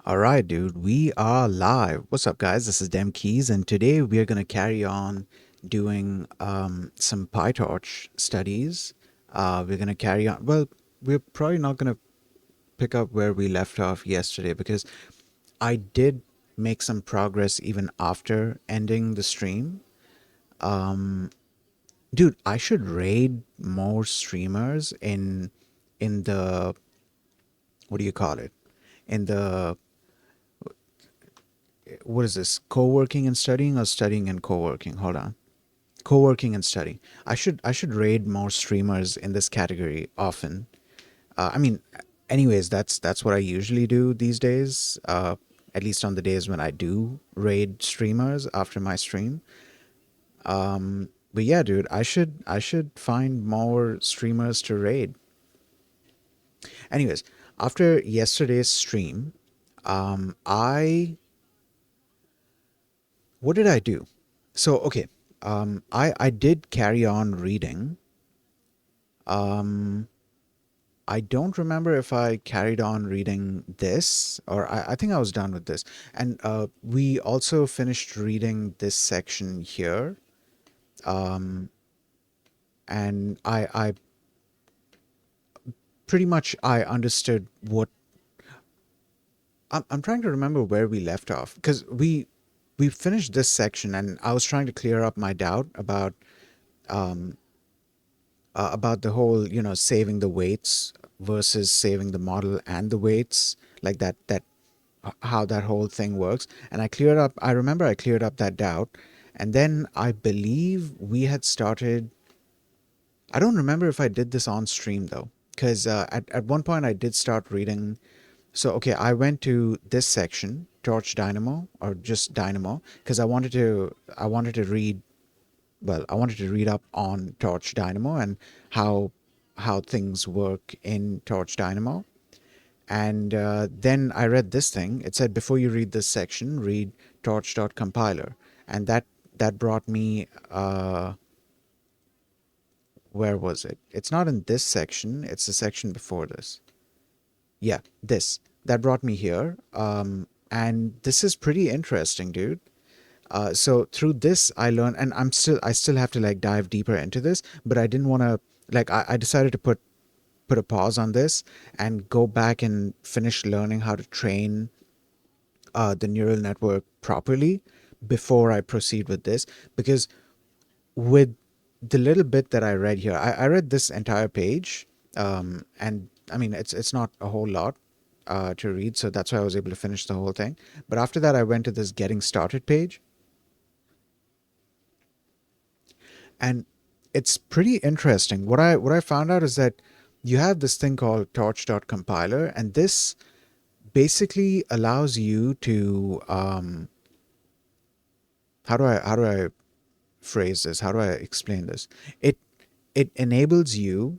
All right, dude, we are live. What's up, guys? This is Dem Keys, and today we're going to carry on doing some PyTorch studies. We're going to carry on. Well, we're probably not going to pick up where we left off yesterday because I did make some progress even after ending the stream. Dude, I should raid more streamers in the what do you call it? In the what is this? Co-working and studying or studying and co-working? Hold on. Co-working and studying. I should raid more streamers in this category often. I mean, anyways, that's what I usually do these days. At least on the days when I do raid streamers after my stream. But yeah, dude, I should find more streamers to raid. Anyways, after yesterday's stream, I what did I do? So okay, I did carry on reading. Um, I don't remember if I carried on reading this or I think I was done with this. And we also finished reading this section here. Um, and I pretty much I understood what I'm trying to remember where we left off because we finished this section and I was trying to clear up my doubt about the whole, saving the weights versus saving the model and the weights, like that how that whole thing works. And I remember I cleared up that doubt. And then I believe we had started, I don't remember if I did this on stream though, because at one point I did start reading. So, okay, I went to this section, Torch Dynamo, or just Dynamo, because I wanted to read I wanted to read up on Torch Dynamo and how how things work in Torch Dynamo. And then I read this thing. It said before you read this section, read torch.compiler, and that brought me where was it? It's not in this section. It's the section before this. Yeah, this that brought me here. And this is pretty interesting, dude. So through this I learned, and I still have to like dive deeper into this, but I didn't want to like I decided to put a pause on this and go back and finish learning how to train the neural network properly before I proceed with this. Because with the little bit that I read here, I read this entire page, and I mean it's not a whole lot to read, so that's why I was able to finish the whole thing. But after that, I went to this getting started page, and it's pretty interesting. What I found out is that you have this thing called torch.compiler, and this basically allows you to how do I phrase this? How do I explain this? It it enables you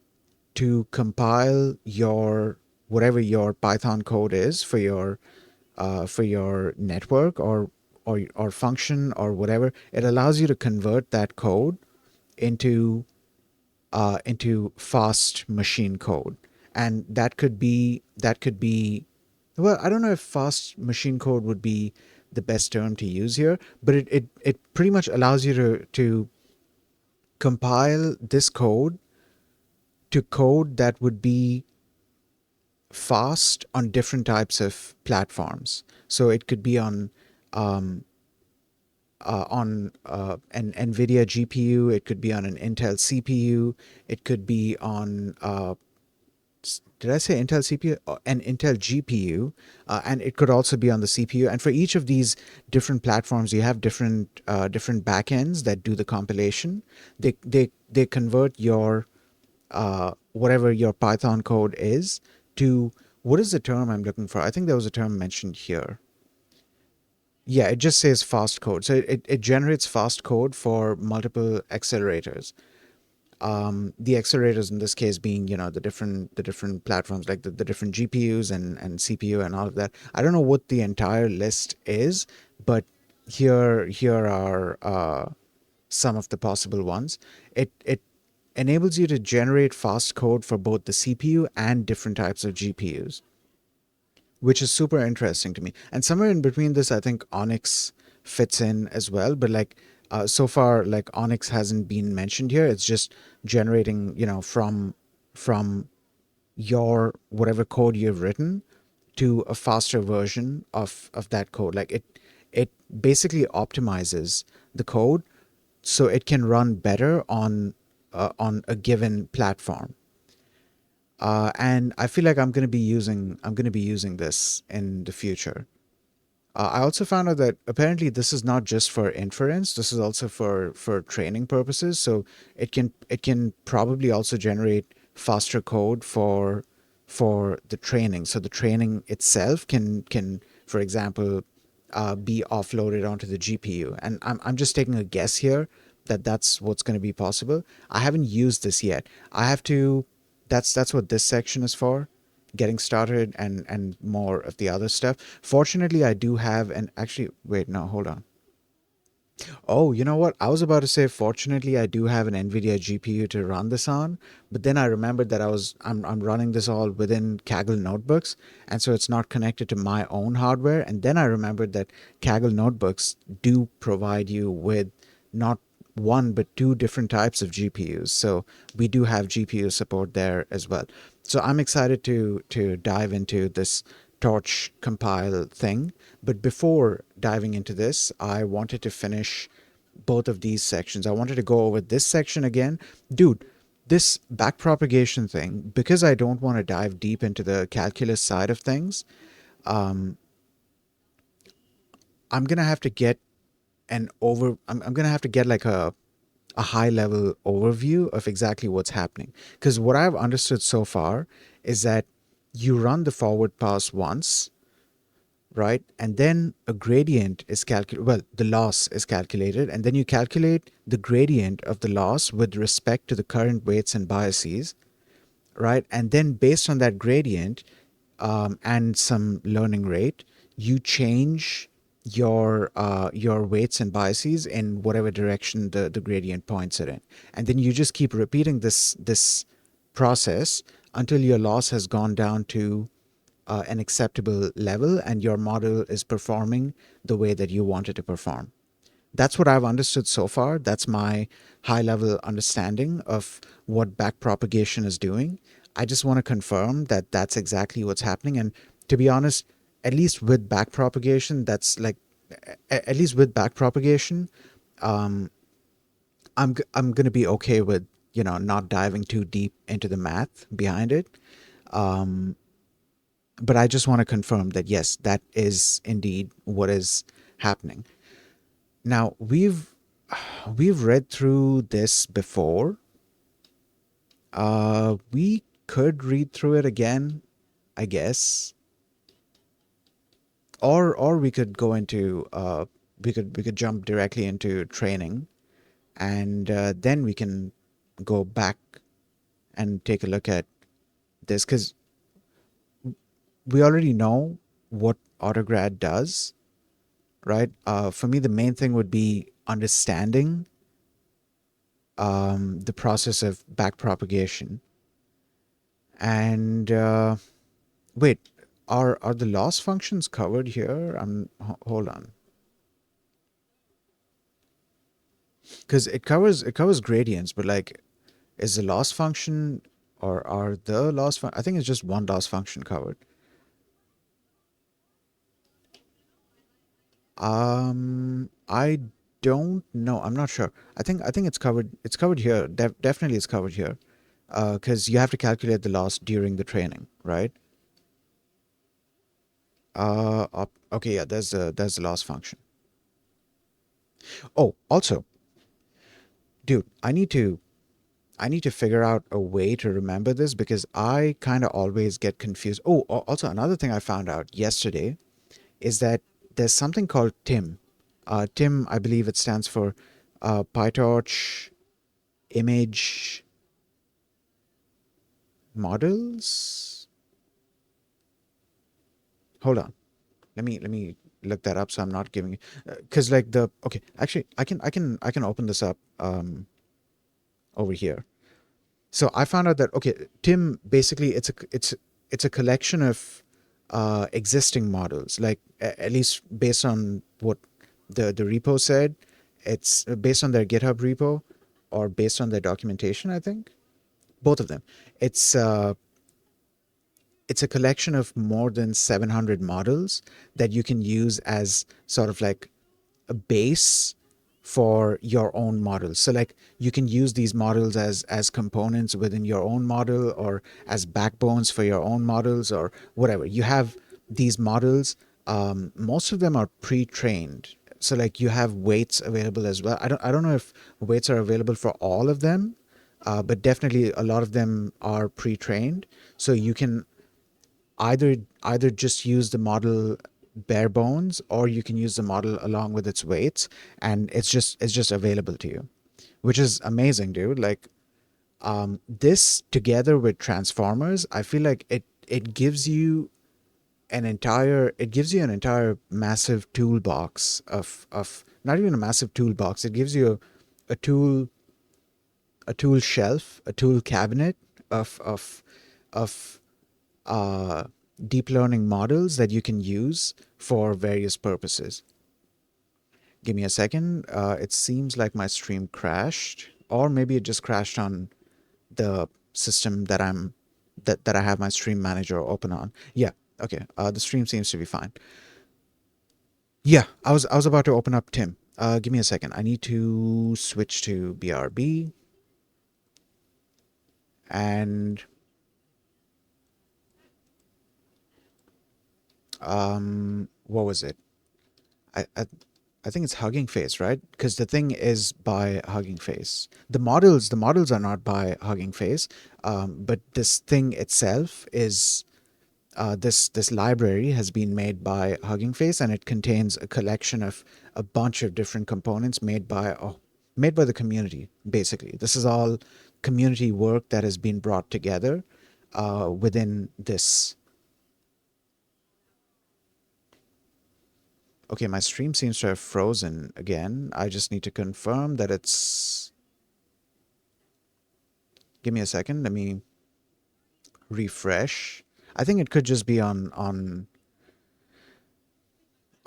to compile your whatever your Python code is for your network or function or whatever. It allows you to convert that code into fast machine code, and that could be well, I don't know if fast machine code would be the best term to use here, but it pretty much allows you to compile this code to code that would be fast on different types of platforms. So it could be um, on an NVIDIA GPU, it could be on an Intel CPU, it could be on did I say Intel CPU? An Intel GPU, and it could also be on the CPU. And for each of these different platforms, you have different backends that do the compilation. They convert your whatever your Python code is to what is the term I'm looking for? I think there was a term mentioned here. Yeah, it just says fast code. So it generates fast code for multiple accelerators. The accelerators in this case being, the different platforms, like the different GPUs and CPU and all of that. I don't know what the entire list is, but here are some of the possible ones. It enables you to generate fast code for both the CPU and different types of GPUs, which is super interesting to me. And somewhere in between this, I think Onyx fits in as well. But like so far, like Onyx hasn't been mentioned here. It's just generating, from your whatever code you've written to a faster version of that code. Like it basically optimizes the code so it can run better on a given platform. And I feel like I'm going to be using this in the future. I also found out that apparently this is not just for inference. This is also for training purposes. So it can probably also generate faster code for the training. So the training itself can for example be offloaded onto the GPU. And I'm just taking a guess here that that's what's going to be possible. I haven't used this yet. I have to. That's what this section is for, getting started and more of the other stuff. Fortunately, I do have an actually wait, no, hold on. Oh, you know what? I was about to say fortunately I do have an NVIDIA GPU to run this on, but then I remembered that I'm running this all within Kaggle notebooks, and so it's not connected to my own hardware. And then I remembered that Kaggle notebooks do provide you with not one but two different types of GPUs. So we do have GPU support there as well. So I'm excited to dive into this torch compile thing. But before diving into this, I wanted to finish both of these sections. I wanted to go over this section again. Dude, this backpropagation thing, because I don't want to dive deep into the calculus side of things, I'm gonna have to get I'm gonna have to get like a high level overview of exactly what's happening. Because what I've understood so far is that you run the forward pass once, right? And then a gradient is calculated. Well, the loss is calculated, and then you calculate the gradient of the loss with respect to the current weights and biases, right? And then based on that gradient and some learning rate, you change your weights and biases in whatever direction the gradient points it in, and then you just keep repeating this process until your loss has gone down to an acceptable level and your model is performing the way that you want it to perform. That's what I've understood so far. That's my high level understanding of what backpropagation is doing. I just want to confirm that that's exactly what's happening. And to be honest, at least with backpropagation, at least with backpropagation, I'm going to be okay with, not diving too deep into the math behind it. But I just want to confirm that yes, that is indeed what is happening. Now, we've read through this before. We could read through it again, I guess, or we could go into we could jump directly into training, and then we can go back and take a look at this because we already know what AutoGrad does, right? For me, the main thing would be understanding the process of backpropagation. And wait, are the loss functions covered here? Hold on, because it covers gradients, but like, is the loss function or are the loss I think it's just one loss function covered. I don't know. I'm not sure. I think it's covered. It's covered here. Definitely, it's covered here. Because you have to calculate the loss during the training, right? Okay, yeah. There's the loss function. Oh, also, dude, I need to figure out a way to remember this because I kind of always get confused. Oh, also another thing I found out yesterday is that there's something called timm. Timm, I believe it stands for PyTorch image models. Hold on. Let me look that up so I'm not giving because like the okay, actually I can open this up over here. So I found out that okay, timm basically it's a collection of existing models, like at least based on what the repo said. It's based on their GitHub repo or based on their documentation, I think. Both of them. It's uh, it's a collection of more than 700 models that you can use as sort of like a base for your own models. So like you can use these models as components within your own model, or as backbones for your own models, or whatever. You have these models. Most of them are pre-trained. So like you have weights available as well. I don't know if weights are available for all of them, but definitely a lot of them are pre-trained. So you can either just use the model bare bones, or you can use the model along with its weights, and it's just available to you, which is amazing, dude. Like, this together with transformers, I feel like it gives you an entire massive toolbox of not even a massive toolbox. It gives you a tool a tool shelf, a tool cabinet of uh, deep learning models that you can use for various purposes. Give me a second. It seems like my stream crashed, or maybe it just crashed on the system that I have my stream manager open on. Yeah. Okay. The stream seems to be fine. Yeah. I was about to open up Tim. Give me a second. I need to switch to BRB, and what was it? I I think it's Hugging Face, right? Because the thing is by Hugging Face. The models are not by Hugging Face, but this thing itself is this library has been made by Hugging Face, and it contains a collection of a bunch of different components made by the community. Basically, this is all community work that has been brought together within this. Okay, my stream seems to have frozen again. I just need to confirm that it's. Give me a second. Let me refresh. I think it could just be on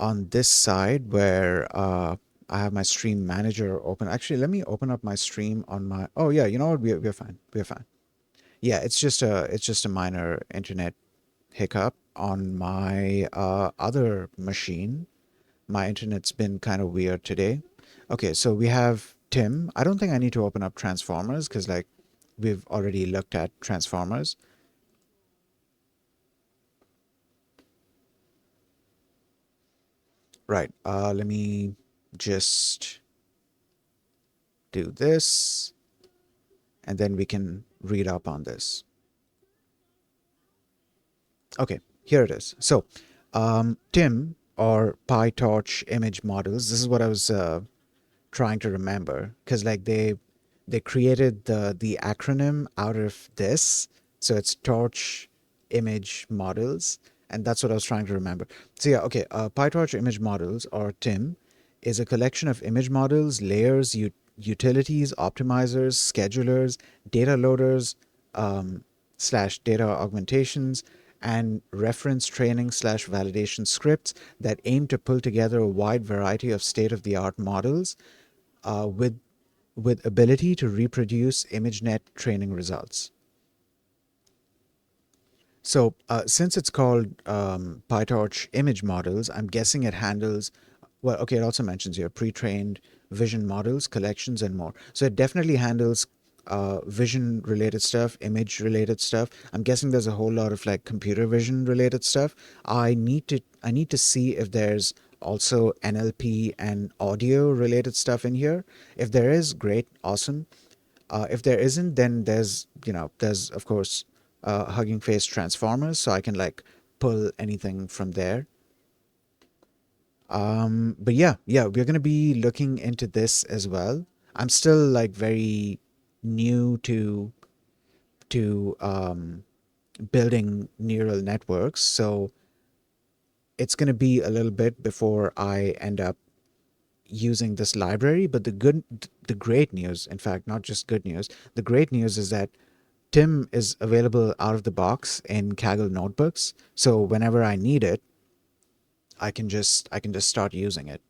this side where I have my stream manager open. Actually, let me open up my stream on my. Oh yeah, you know what? We're fine. We're fine. Yeah, it's just a minor internet hiccup on my other machine. My internet's been kind of weird today. Okay, so we have Tim. I don't think I need to open up transformers because like we've already looked at transformers. Right. Let me just do this, and then we can read up on this. Okay, here it is. So, Tim, or PyTorch image models. This is what I was trying to remember, because like they created the acronym out of this, so it's Torch image models, and that's what I was trying to remember. So yeah, okay. PyTorch image models, or TIM, is a collection of image models, layers, utilities, optimizers, schedulers, data loaders, slash data augmentations, and reference training slash validation scripts that aim to pull together a wide variety of state-of-the-art models with ability to reproduce ImageNet training results. So since it's called PyTorch image models, I'm guessing it handles, well, okay, it also mentions here pre-trained vision models, collections, and more. So it definitely handles vision related stuff, image related stuff. I'm guessing there's a whole lot of like computer vision related stuff. I need to see if there's also NLP and audio related stuff in here. If there is, great, awesome. If there isn't, then there's of course HuggingFace Transformers, so I can like pull anything from there. But yeah, we're gonna be looking into this as well. I'm still like very new to building neural networks, so it's gonna be a little bit before I end up using this library. But the great news, in fact, not just good news, the great news is that Timm is available out of the box in Kaggle notebooks. So whenever I need it, I can just start using it.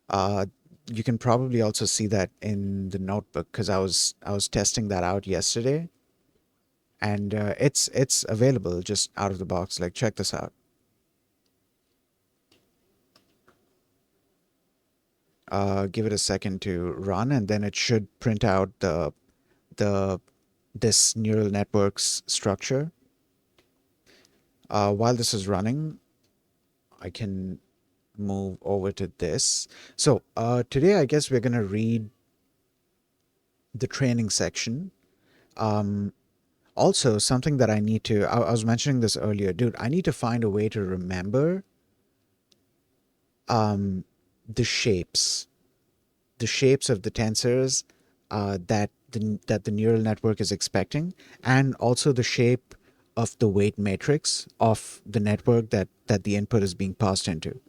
Uh, you can probably also see that in the notebook because I was testing that out yesterday, and it's available just out of the box. Like, check this out. Give it a second to run, and then it should print out the this neural network's structure. While this is running, I can move over to this. So today, I guess we're gonna read the training section. Um, Also, something that I need to, I was mentioning this earlier, dude, I need to find a way to remember um, the shapes, the shapes of the tensors that the neural network is expecting, and also the shape of the weight matrix of the network that the input is being passed into.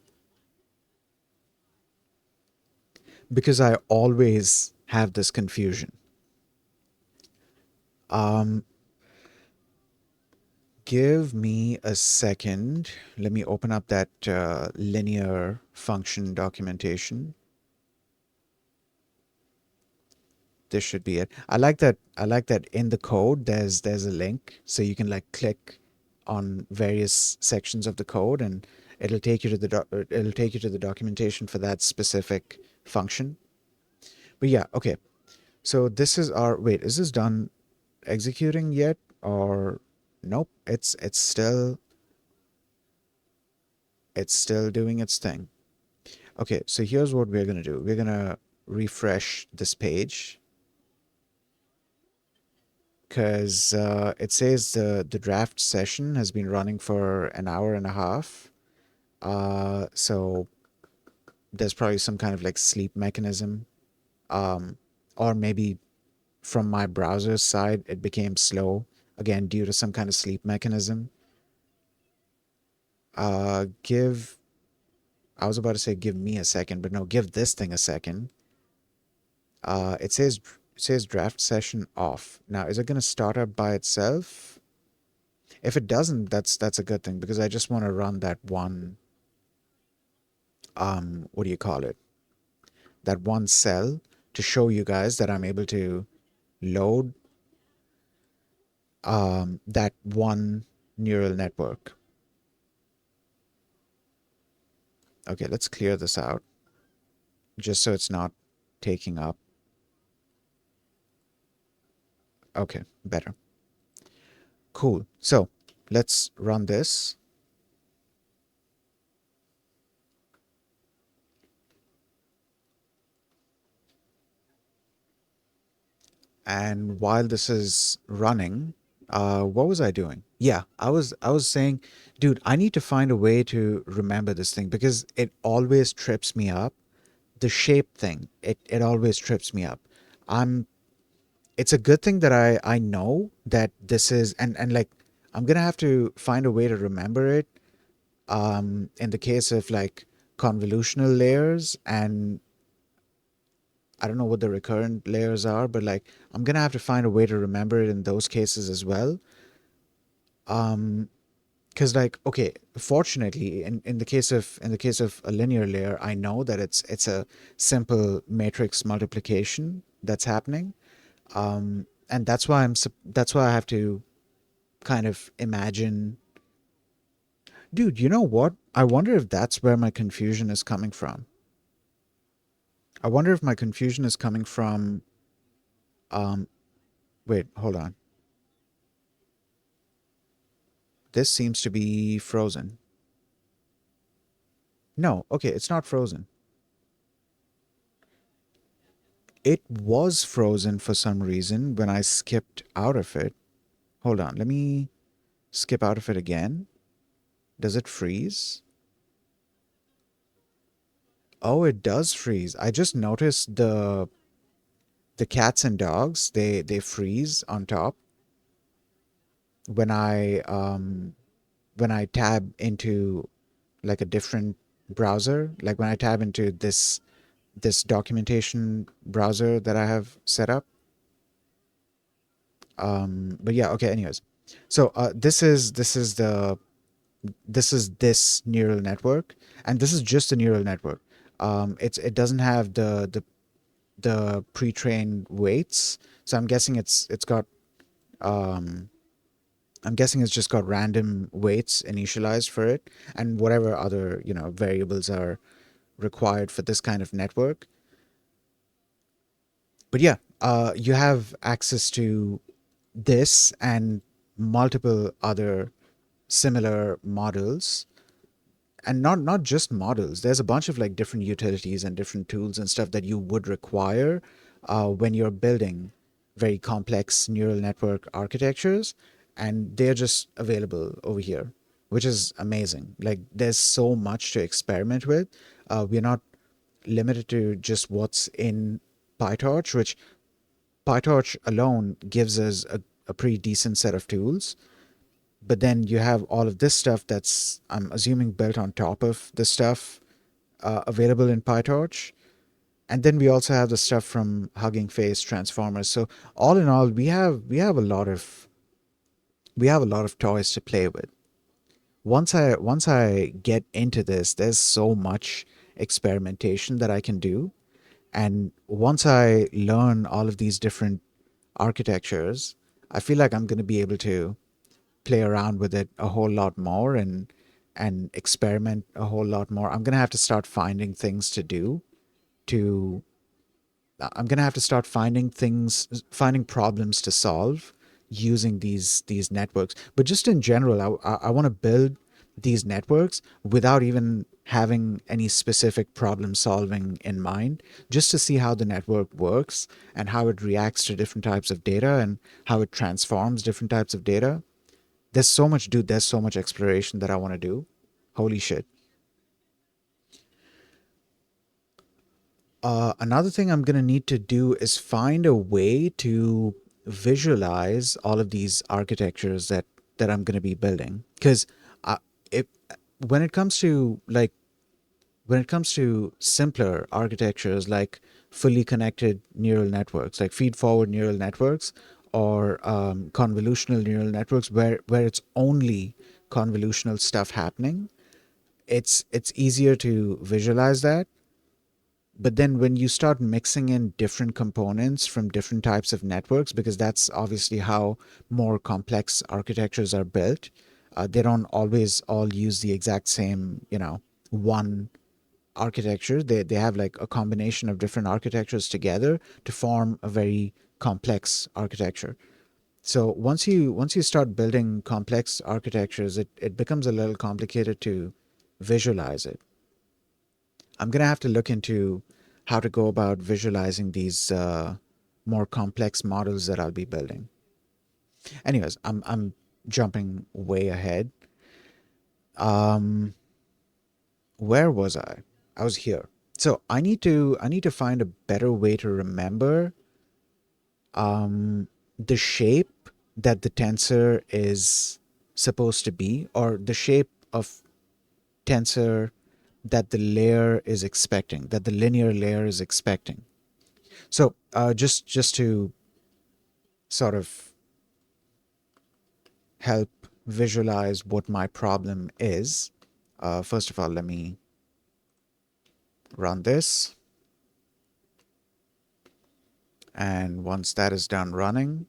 Because I always have this confusion. Um, Give me a second. Let me open up that linear function documentation. This should be it. I like that. I like that in the code there's a link, so you can like click on various sections of the code, and it'll take you to the documentation for that specific function. But yeah, okay. So this is our wait. Is this done executing yet, or nope? It's still doing its thing. Okay, so here's what we're gonna do. We're gonna refresh this page because it says the draft session has been running for an hour and a half. So there's probably some kind of like sleep mechanism, um, or maybe from my browser's side it became slow again due to some kind of sleep mechanism. Give I was about to say give me a second, but no, give this thing a second. It says draft session off. Now, is it going to start up by itself? If it doesn't, that's a good thing because I just want to run that one what do you call it? That one cell to show you guys that I'm able to load that one neural network. Okay, let's clear this out just so it's not taking up. Okay, better. Cool. So let's run this. And while this is running, what was I doing? Yeah, I was saying, dude, I need to find a way to remember this thing because it always trips me up. The shape thing, it always trips me up. I'm It's a good thing that I know that this is and like I'm gonna have to find a way to remember it. In the case of like convolutional layers, and I don't know what the recurrent layers are, but like I'm gonna have to find a way to remember it in those cases as well. Um, because like okay, fortunately, in the case of a linear layer, I know that it's a simple matrix multiplication that's happening. And that's why I have to kind of imagine. Dude, you know what? I wonder if that's where my confusion is coming from. I wonder if my confusion is coming from. Um, Wait, hold on. This seems to be frozen. No, okay, it's not frozen. It was frozen for some reason when I skipped out of it. Hold on, let me skip out of it again. Does it freeze? Oh, it does freeze. I just noticed the cats and dogs, they freeze on top when I tab into like a different browser, like when I tab into this documentation browser that I have set up. But yeah, okay. Anyways, so this neural network, and this is just a neural network. It doesn't have the pre-trained weights, so um, I'm guessing it's just got random weights initialized for it, and whatever other variables are required for this kind of network. But yeah, you have access to this and multiple other similar models, and not just models. There's a bunch of like different utilities and different tools and stuff that you would require when you're building very complex neural network architectures, and they're just available over here, which is amazing. Like there's so much to experiment with. We're not limited to just what's in PyTorch, which PyTorch alone gives us a pretty decent set of tools. But then you have all of this stuff that's, I'm assuming, built on top of the stuff available in PyTorch. And then we also have the stuff from HuggingFace Transformers. So all in all, we have a lot of toys to play with. Once I get into this, there's so much experimentation that I can do. And once I learn all of these different architectures, I feel like I'm going to be able to play around with it a whole lot more and experiment a whole lot more. I'm going to have to start finding things to do to I'm going to have to start finding problems to solve using these networks. But just in general, I want to build these networks without even having any specific problem solving in mind, just to see how the network works and how it reacts to different types of data and how it transforms different types of data. There's so much, dude. There's so much exploration that I want to do. Holy shit. Another thing I'm going to need to do is find a way to visualize all of these architectures that I'm going to be building. Because if when it comes to simpler architectures like fully connected neural networks, like feed forward neural networks, or convolutional neural networks, where it's only convolutional stuff happening, it's easier to visualize that. But then when you start mixing in different components from different types of networks, because that's obviously how more complex architectures are built, they don't always all use the exact same, one architecture. They have like a combination of different architectures together to form a very complex architecture. So once you start building complex architectures, it becomes a little complicated to visualize it. I'm gonna have to look into how to go about visualizing these more complex models that I'll be building. Anyways, I'm jumping way ahead. Um, where was I? I was here. So I need to find a better way to remember the shape that the tensor is supposed to be, or the shape of tensor that the layer is expecting, that the linear layer is expecting. So just to sort of help visualize what my problem is, first of all, let me run this. And once that is done running,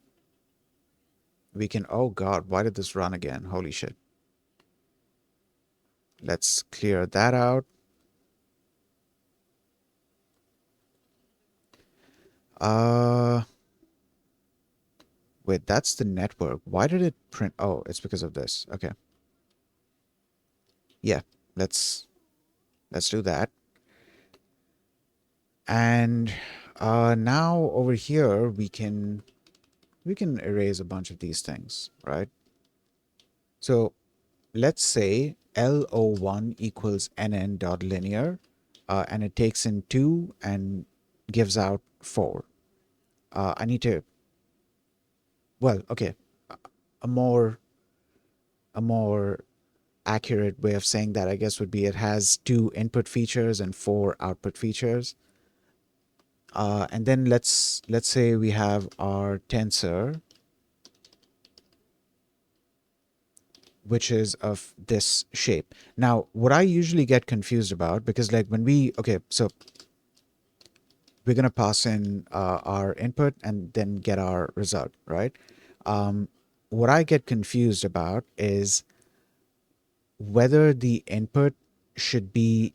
we can, oh God, why did this run again? Holy shit. Let's clear that out. Uh, wait, that's the network. Why did it print? Oh, it's because of this. Okay. Yeah, let's do that. And now over here we can erase a bunch of these things, right? So let's say LO1 equals NN dot linear, and it takes in 2 and gives out 4. I need to, well, okay, a more a more accurate way of saying that, I guess, would be it has 2 input features and 4 output features. And then let's say we have our tensor, which is of this shape. Now, what I usually get confused about, because like when we, okay, so we're going to pass in our input and then get our result, right? What I get confused about is whether the input should be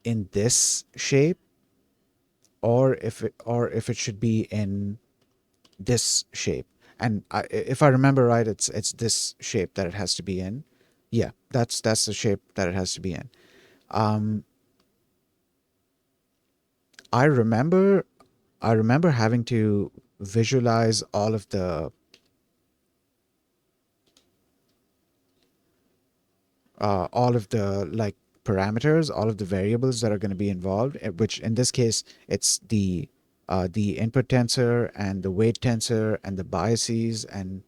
in this shape, or if it should be in this shape. And if I remember right, it's this shape that it has to be in. Yeah, that's the shape that it has to be in. Um, I remember I remember having to visualize all of the like parameters, all of the variables that are going to be involved, which in this case it's the input tensor and the weight tensor and the biases, and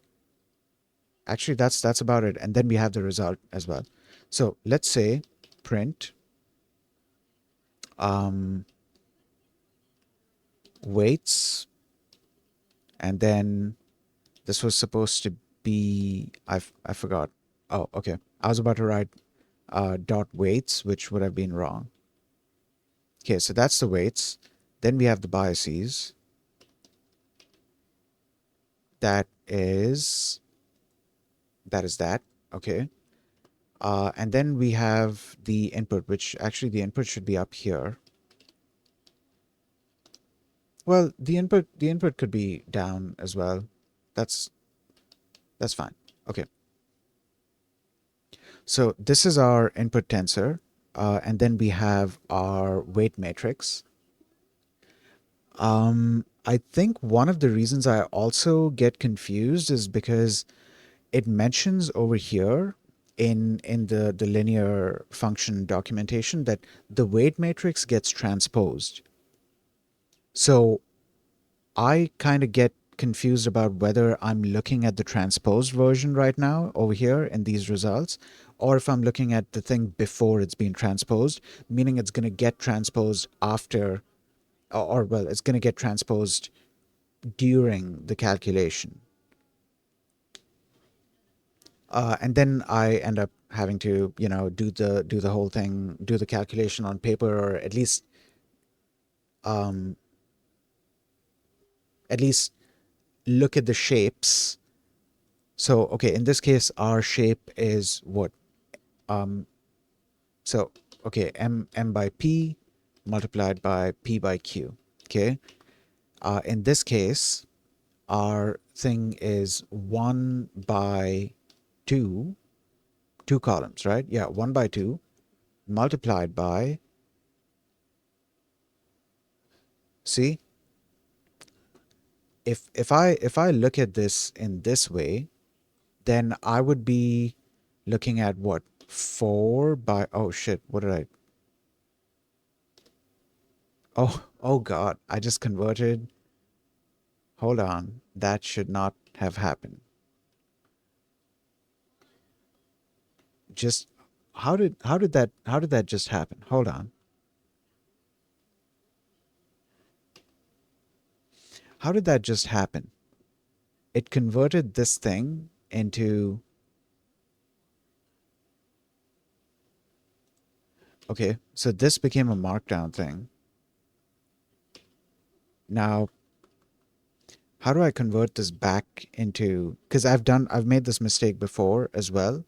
actually that's about it. And then we have the result as well. So let's say print um, weights, and then this was supposed to be I forgot. Oh, okay. I was about to write dot weights, which would have been wrong. Okay, so that's the weights. Then we have the biases. That is that. Okay. And then we have the input, which actually the input should be up here. Well, the input could be down as well. That's that's fine. Okay. So this is our input tensor, and then we have our weight matrix. I think one of the reasons I also get confused is because it mentions over here in the linear function documentation that the weight matrix gets transposed. So I kind of get confused about whether I'm looking at the transposed version right now over here in these results, or if I'm looking at the thing before it's been transposed, meaning it's going to get transposed after, or well, it's going to get transposed during the calculation. And then I end up having to, do the whole thing, do the calculation on paper, or um, at least look at the shapes. So, okay, in this case, our shape is what? Um, so, okay, m by p multiplied by p by q. Okay. In this case, our thing is 1 by 2, two columns, right? Yeah, 1 by 2 multiplied by, see, if I look at this in this way, then I would be looking at what? 4 by, oh shit, what did I, oh God, I just converted. Hold on, that should not have happened. Just, how did that just happen? Hold on. How did that just happen? It converted this thing into, okay, so this became a markdown thing. Now, how do I convert this back into, because I've made this mistake before as well,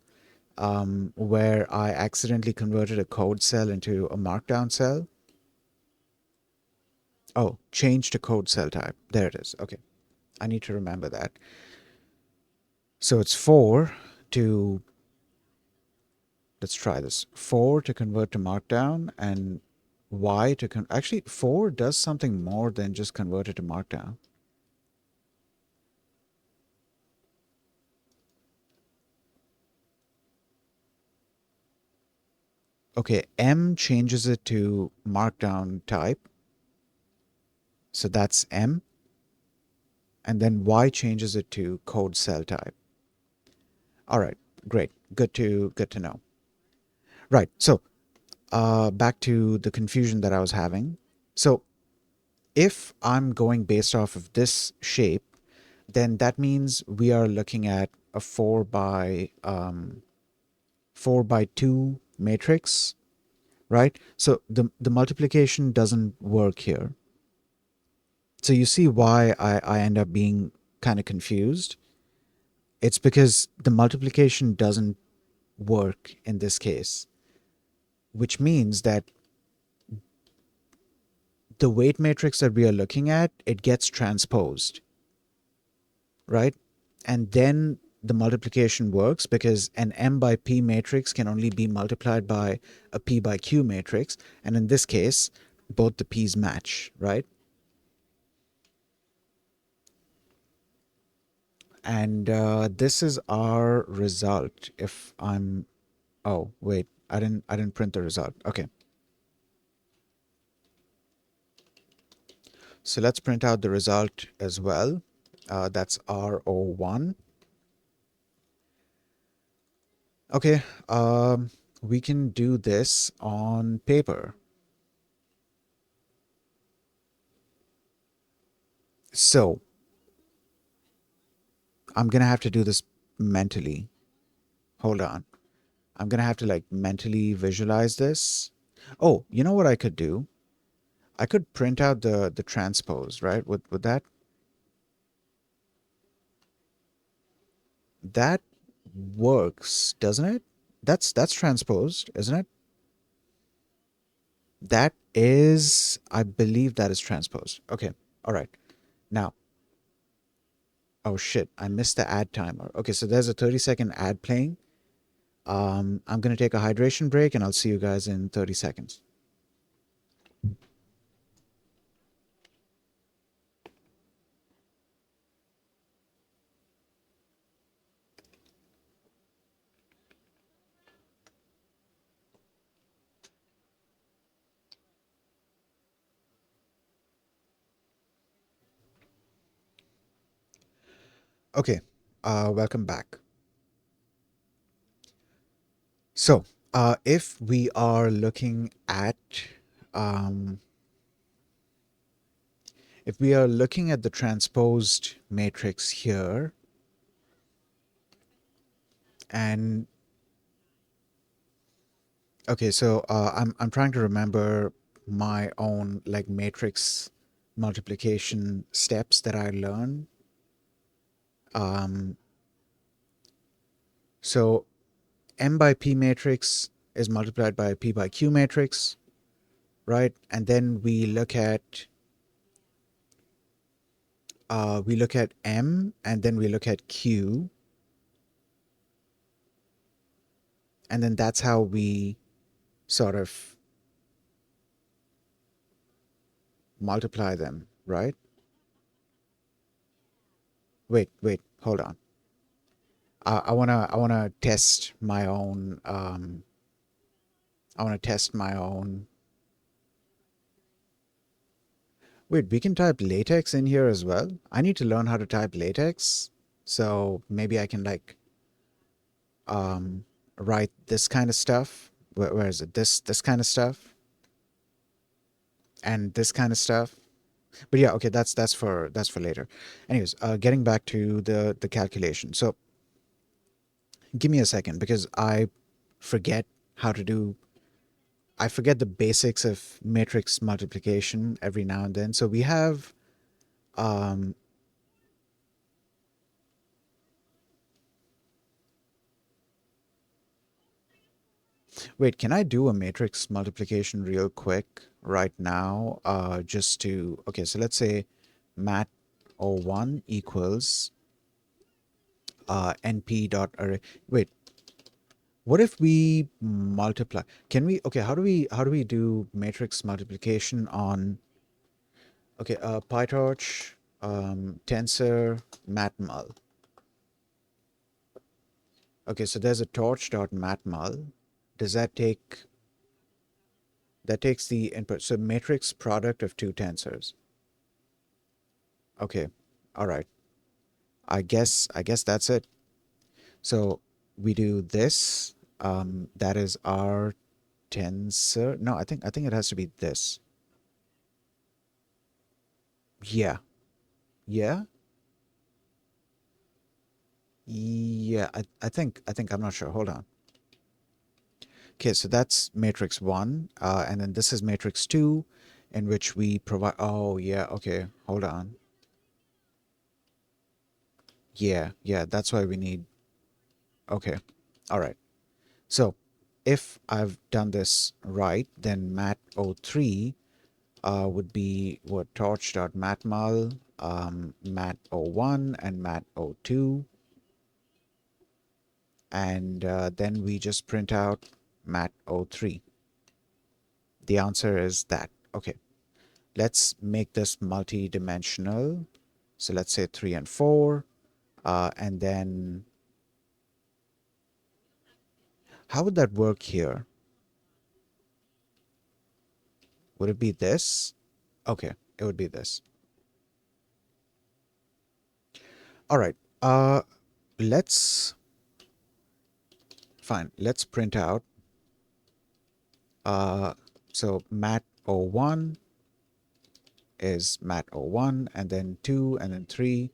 where I accidentally converted a code cell into a markdown cell. Oh, change to code cell type. There it is. Okay. I need to remember that. So it's 4 to, let's try this. 4 to convert to markdown, and y to actually 4 does something more than just convert it to markdown. Okay, m changes it to markdown type. So that's m. And then y changes it to code cell type. All right, great. Good to know. Right. So back to the confusion that I was having. So if I'm going based off of this shape, then that means we are looking at a 4 by 4 by 2 matrix, right? So the multiplication doesn't work here. So you see why I end up being kind of confused. It's because the multiplication doesn't work in this case, which means that the weight matrix that we are looking at, it gets transposed, right? And then the multiplication works because an M by P matrix can only be multiplied by a P by Q matrix. And in this case, both the P's match, right? And this is our result. If I'm, oh, wait, I didn't print the result. Okay. So let's print out the result as well. That's RO1. Okay, we can do this on paper. So I'm gonna have to do this mentally. Hold on. I'm gonna have to like mentally visualize this. Oh, you know what I could do? I could print out the transpose, right? Would that works, doesn't it? That's transposed, isn't it? That is, I believe that is transposed. Okay, all right. Now, oh shit, I missed the ad timer. Okay, so there's a 30-second ad playing. I'm gonna take a hydration break and I'll see you guys in 30 seconds. Okay, welcome back. So, if we are looking at um, if we are looking at the transposed matrix here, and okay, so I'm trying to remember my own like matrix multiplication steps that I learned. Um, so M by P matrix is multiplied by P by Q matrix, right? And then we look at M, and then we look at Q, and then that's how we sort of multiply them, right? Wait, hold on. I wanna test my own. I wanna test my own. Wait, we can type latex in here as well. I need to learn how to type latex, so maybe I can like um, write this kind of stuff. Where is it? This kind of stuff and this kind of stuff. But yeah, okay, that's for later. Anyways, getting back to the calculation. So give me a second because forget how to do. I forget the basics of matrix multiplication every now and then. So we have um, wait, can I do a matrix multiplication real quick right now? Just to, okay, so let's say mat O1 equals np dot array. Wait, what if we multiply? Can we, okay, how do we do matrix multiplication on, okay, PyTorch, tensor, matmul. Okay, so there's a torch.matmul. Does that take, that takes the input, so matrix product of two tensors. Okay, all right. I guess that's it. So we do this. That is our tensor. No, I think it has to be this. Yeah. Yeah. Yeah. I think I'm not sure. Hold on. Okay, so that's matrix 1, and then this is matrix 2, in which we provide, oh yeah, okay, hold on. Yeah, that's why we need, okay, all right. So if I've done this right, then mat03 would be what, torch.matmul, mat01 and mat02, and then we just print out mat03. The answer is that. Okay, let's make this multi-dimensional. So let's say 3 and 4, and then how would that work here? Would it be this? Okay, it would be this. All right, let's, fine, let's print out, so mat01 is mat01, and then 2, and then 3,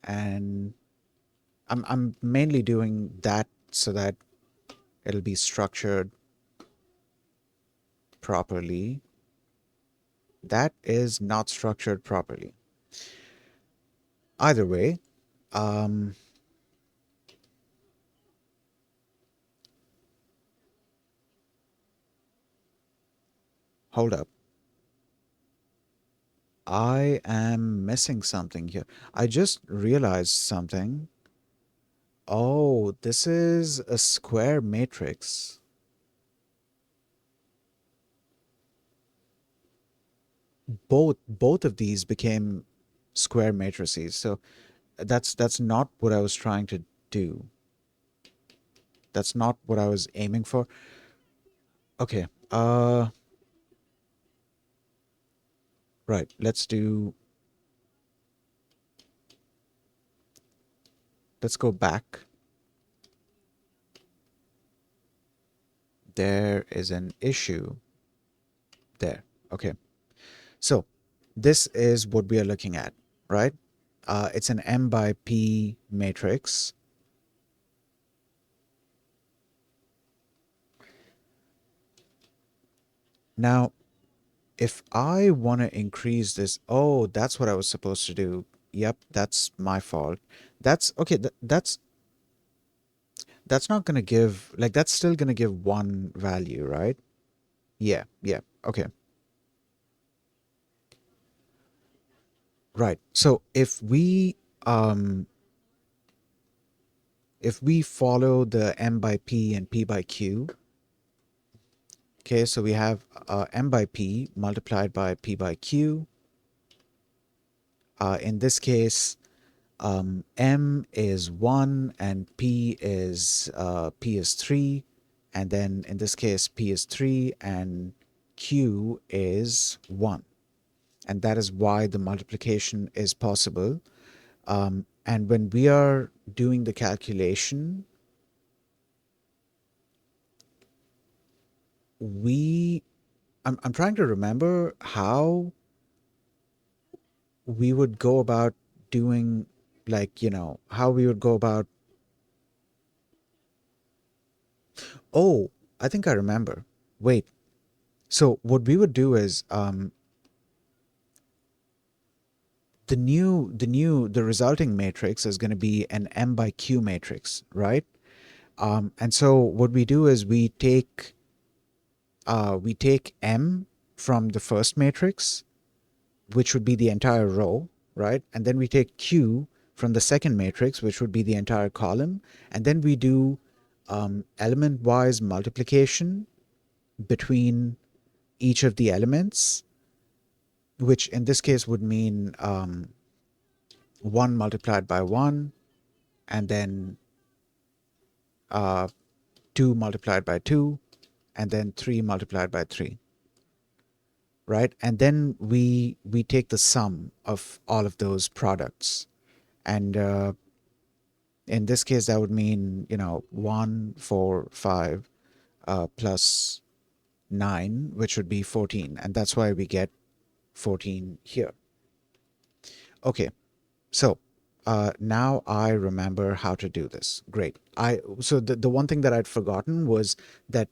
and I'm mainly doing that so that it'll be structured properly. That is not structured properly. Either way, hold up. I am missing something here. I just realized something. Oh, this is a square matrix. Both of these became square matrices. So that's not what I was trying to do. That's not what I was aiming for. Okay. Right. Let's go back. There is an issue there. Okay. So this is what we are looking at, right? It's an M by P matrix. Now, if I want to increase this, oh, that's what I was supposed to do. Yep, that's my fault. That's okay. That's not going to give, like, that's still going to give one value, right? Yeah. Okay. Right. So if we follow the M by P and P by Q, okay, so we have M by P multiplied by P by Q. In this case, M is 1 and P is 3, and then in this case P is 3 and Q is 1, and that is why the multiplication is possible. And when we are doing the calculation, I'm trying to remember how we would go about doing, like, how we would go about. Oh, I think I remember. Wait. So what we would do is the resulting matrix is going to be an M by Q matrix, right? And so what we do is we take M from the first matrix, which would be the entire row, right? And then we take Q from the second matrix, which would be the entire column, and then we do element-wise multiplication between each of the elements, which in this case would mean 1 multiplied by 1, and then 2 multiplied by 2, and then 3 multiplied by 3, right? And then we take the sum of all of those products. And in this case, that would mean, 1, 4, 5 plus 9, which would be 14. And that's why we get 14 here. Okay, so now I remember how to do this. Great. So the one thing that I'd forgotten was that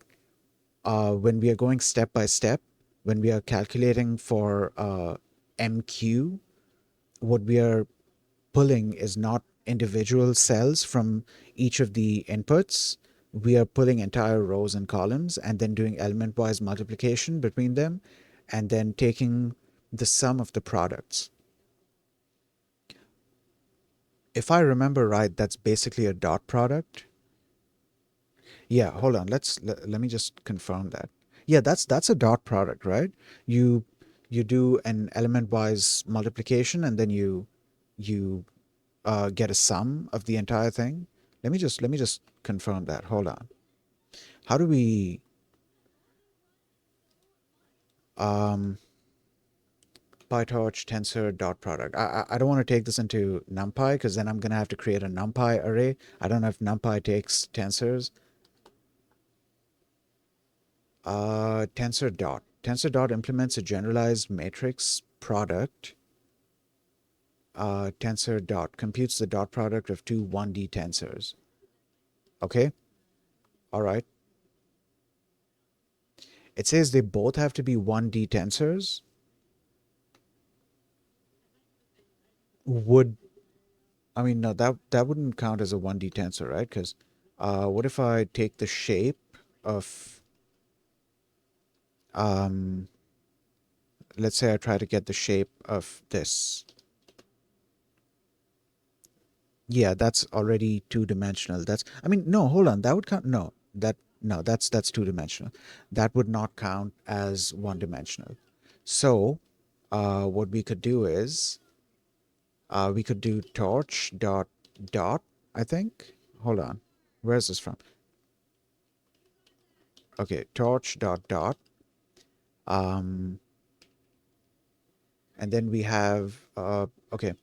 when we are going step by step, when we are calculating for MQ, what we are pulling is not individual cells from each of the inputs. We are pulling entire rows and columns and then doing element-wise multiplication between them and then taking the sum of the products. If I remember right, that's basically a dot product. Yeah, hold on. Let me just confirm that. Yeah, that's a dot product, right? You you do an element-wise multiplication and then you get a sum of the entire thing. Let me just confirm that. Hold on. How do we um PyTorch tensor dot product? I don't want to take this into NumPy because then I'm gonna have to create a NumPy array. I don't know if NumPy takes tensors. Tensor dot implements a generalized matrix product. Tensor dot computes the dot product of two 1D tensors. Okay, all right. It says they both have to be 1D tensors. Would I mean no, that wouldn't count as a 1D tensor, right? Because what if I take the shape of um, let's say I try to get the shape of this. Yeah, that's already two-dimensional. That's, I mean, no, hold on. That would count. No, that's two-dimensional. That would not count as one-dimensional. So, what we could do is we could do torch dot dot, I think. Hold on. Where's this from? Okay, torch dot dot. Um, and then we have okay.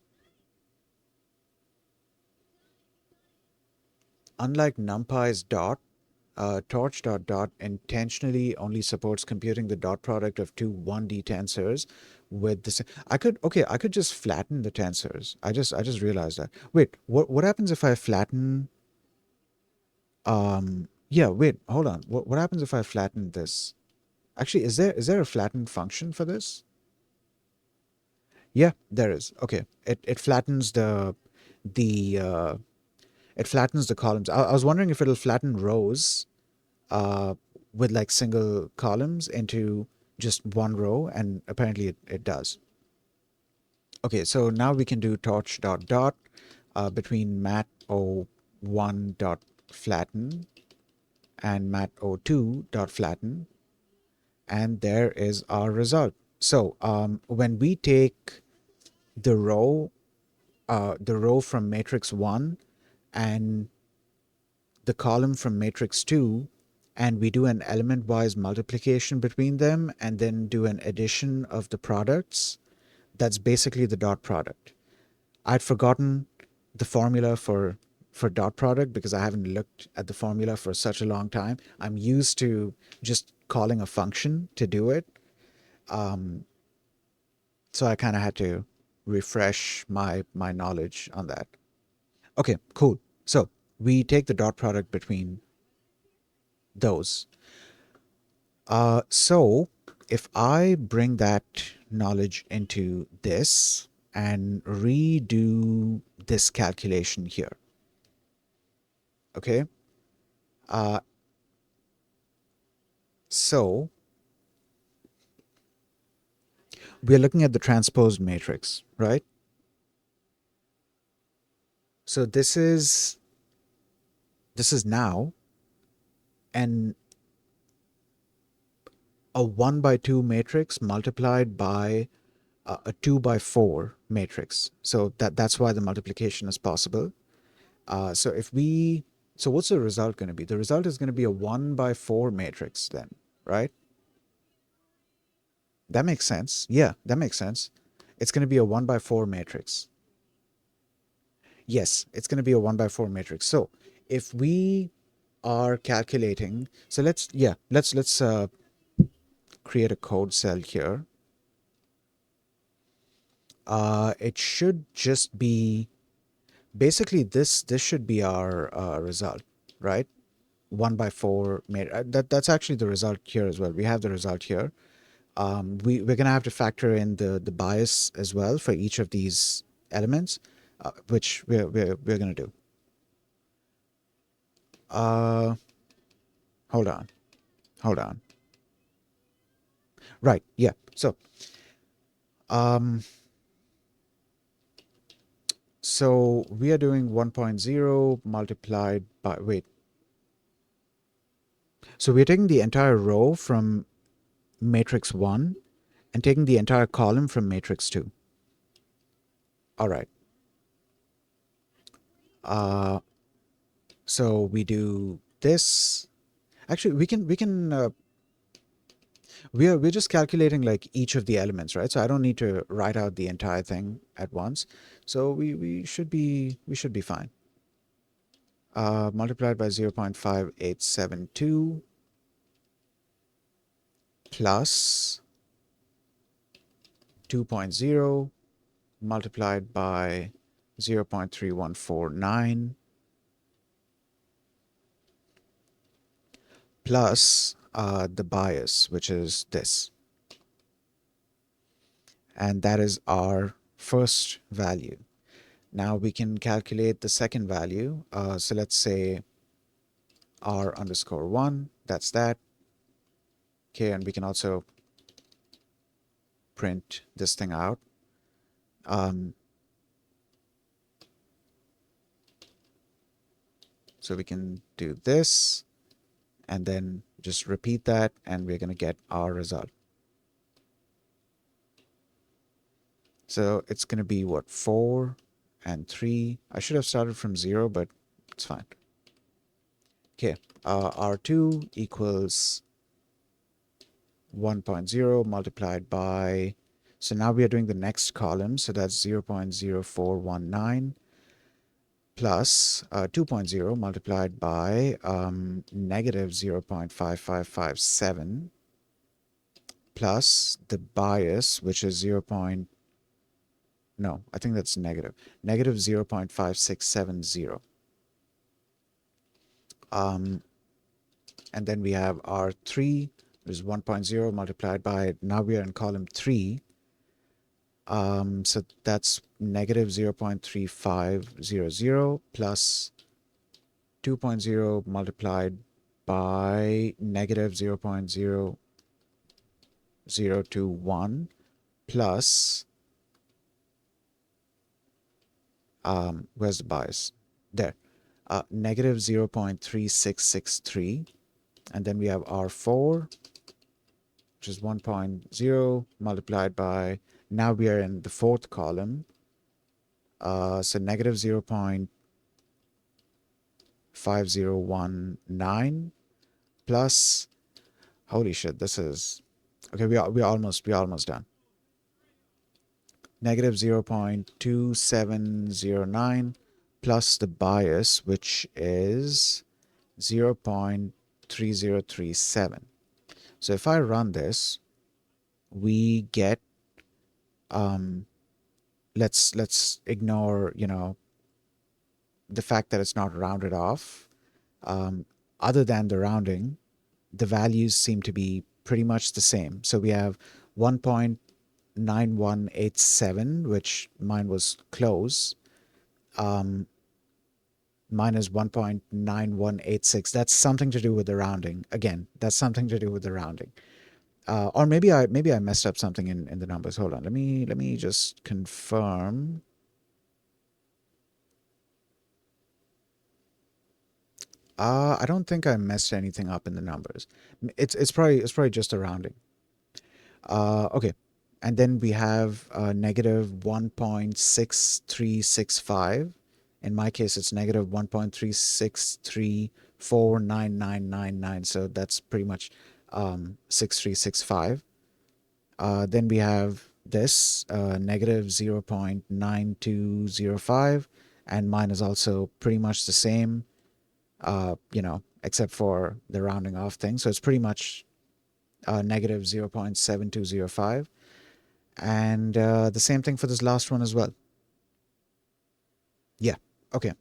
Unlike NumPy's dot, torch dot dot intentionally only supports computing the dot product of two 1D tensors with this. I could just flatten the tensors. I just realized that. Wait, what happens if I flatten yeah, wait, hold on. What happens if I flatten this? Actually, is there a flattened function for this? Yeah, there is. Okay. It flattens the it flattens the columns. I was wondering if it'll flatten rows uh, with like single columns into just one row, and apparently it does. Okay, so now we can do torch dot dot between mat o1 dot flatten and mat o2 dot flatten, and there is our result. So when we take the row from matrix 1 and the column from matrix 2, and we do an element-wise multiplication between them and then do an addition of the products, that's basically the dot product. I'd forgotten the formula for dot product because I haven't looked at the formula for such a long time. I'm used to just calling a function to do it. So I kind of had to refresh my knowledge on that. Okay, cool. So we take the dot product between those. So if I bring that knowledge into this and redo this calculation here, okay? Uh, so we're looking at the transposed matrix, right? So this is now an a 1 by 2 matrix multiplied by a 2 by 4 matrix. So that's why the multiplication is possible. So if we, so what's the result going to be? The result is going to be a 1 by 4 matrix then, right? That makes sense. Yeah, that makes sense. It's going to be a 1 by 4 matrix. Yes, it's going to be a 1 by 4 matrix. So if we are calculating, so let's create a code cell here. It should just be basically this should be our result, right? 1/4 that's actually the result here as well. We have the result here. We're going to have to factor in the bias as well for each of these elements, which we're going to do. Uh, hold on. Hold on. Right. Yeah. Um, so we are doing 1.0 multiplied by, wait. So we're taking the entire row from matrix 1 and taking the entire column from matrix 2. All right. So we do this. Actually, we're just calculating like each of the elements, right? So I don't need to write out the entire thing at once. So we should be fine. Multiplied by 0.5872 plus 2.0 multiplied by 0.3149 plus the bias, which is this. And that is our first value. Now we can calculate the second value. So let's say r_1, that's that. Okay, and we can also print this thing out. So we can do this and then just repeat that, and we're going to get our result. So it's going to be what, 4 and 3. I should have started from 0, but it's fine. Okay, R2 equals 1.0 multiplied by, so now we are doing the next column, so that's 0.0419 plus 2.0 multiplied by negative 0.5557 plus the bias, which is 0. No, I think that's negative. Negative 0.5670. And then we have R3, which is 1.0 multiplied by, now we are in column 3. So that's negative 0.3500 plus 2.0 multiplied by negative 0.0021 plus, where's the bias? There. Negative 0.3663. And then we have R4, which is 1.0 multiplied by, now we are in the fourth column. So negative 0.5019 plus, holy shit, this is, okay, we're almost done. Negative 0.2709 plus the bias, which is 0.3037. So if I run this, we get, let's ignore, the fact that it's not rounded off. Other than the rounding, the values seem to be pretty much the same. So we have 1.9187, which mine was close, minus 1.9186. That's something to do with the rounding. Again, that's something to do with the rounding. Or maybe I messed up something in the numbers. Hold on. Let me just confirm. I don't think I messed anything up in the numbers. It's probably just a rounding. Okay. And then we have negative 1.6365. In my case, it's negative 1.36349999. So that's pretty much 6365. Then we have this negative 0.9205, and mine is also pretty much the same, except for the rounding off thing. So it's pretty much negative 0.7205. And the same thing for this last one as well. Yeah. Okay.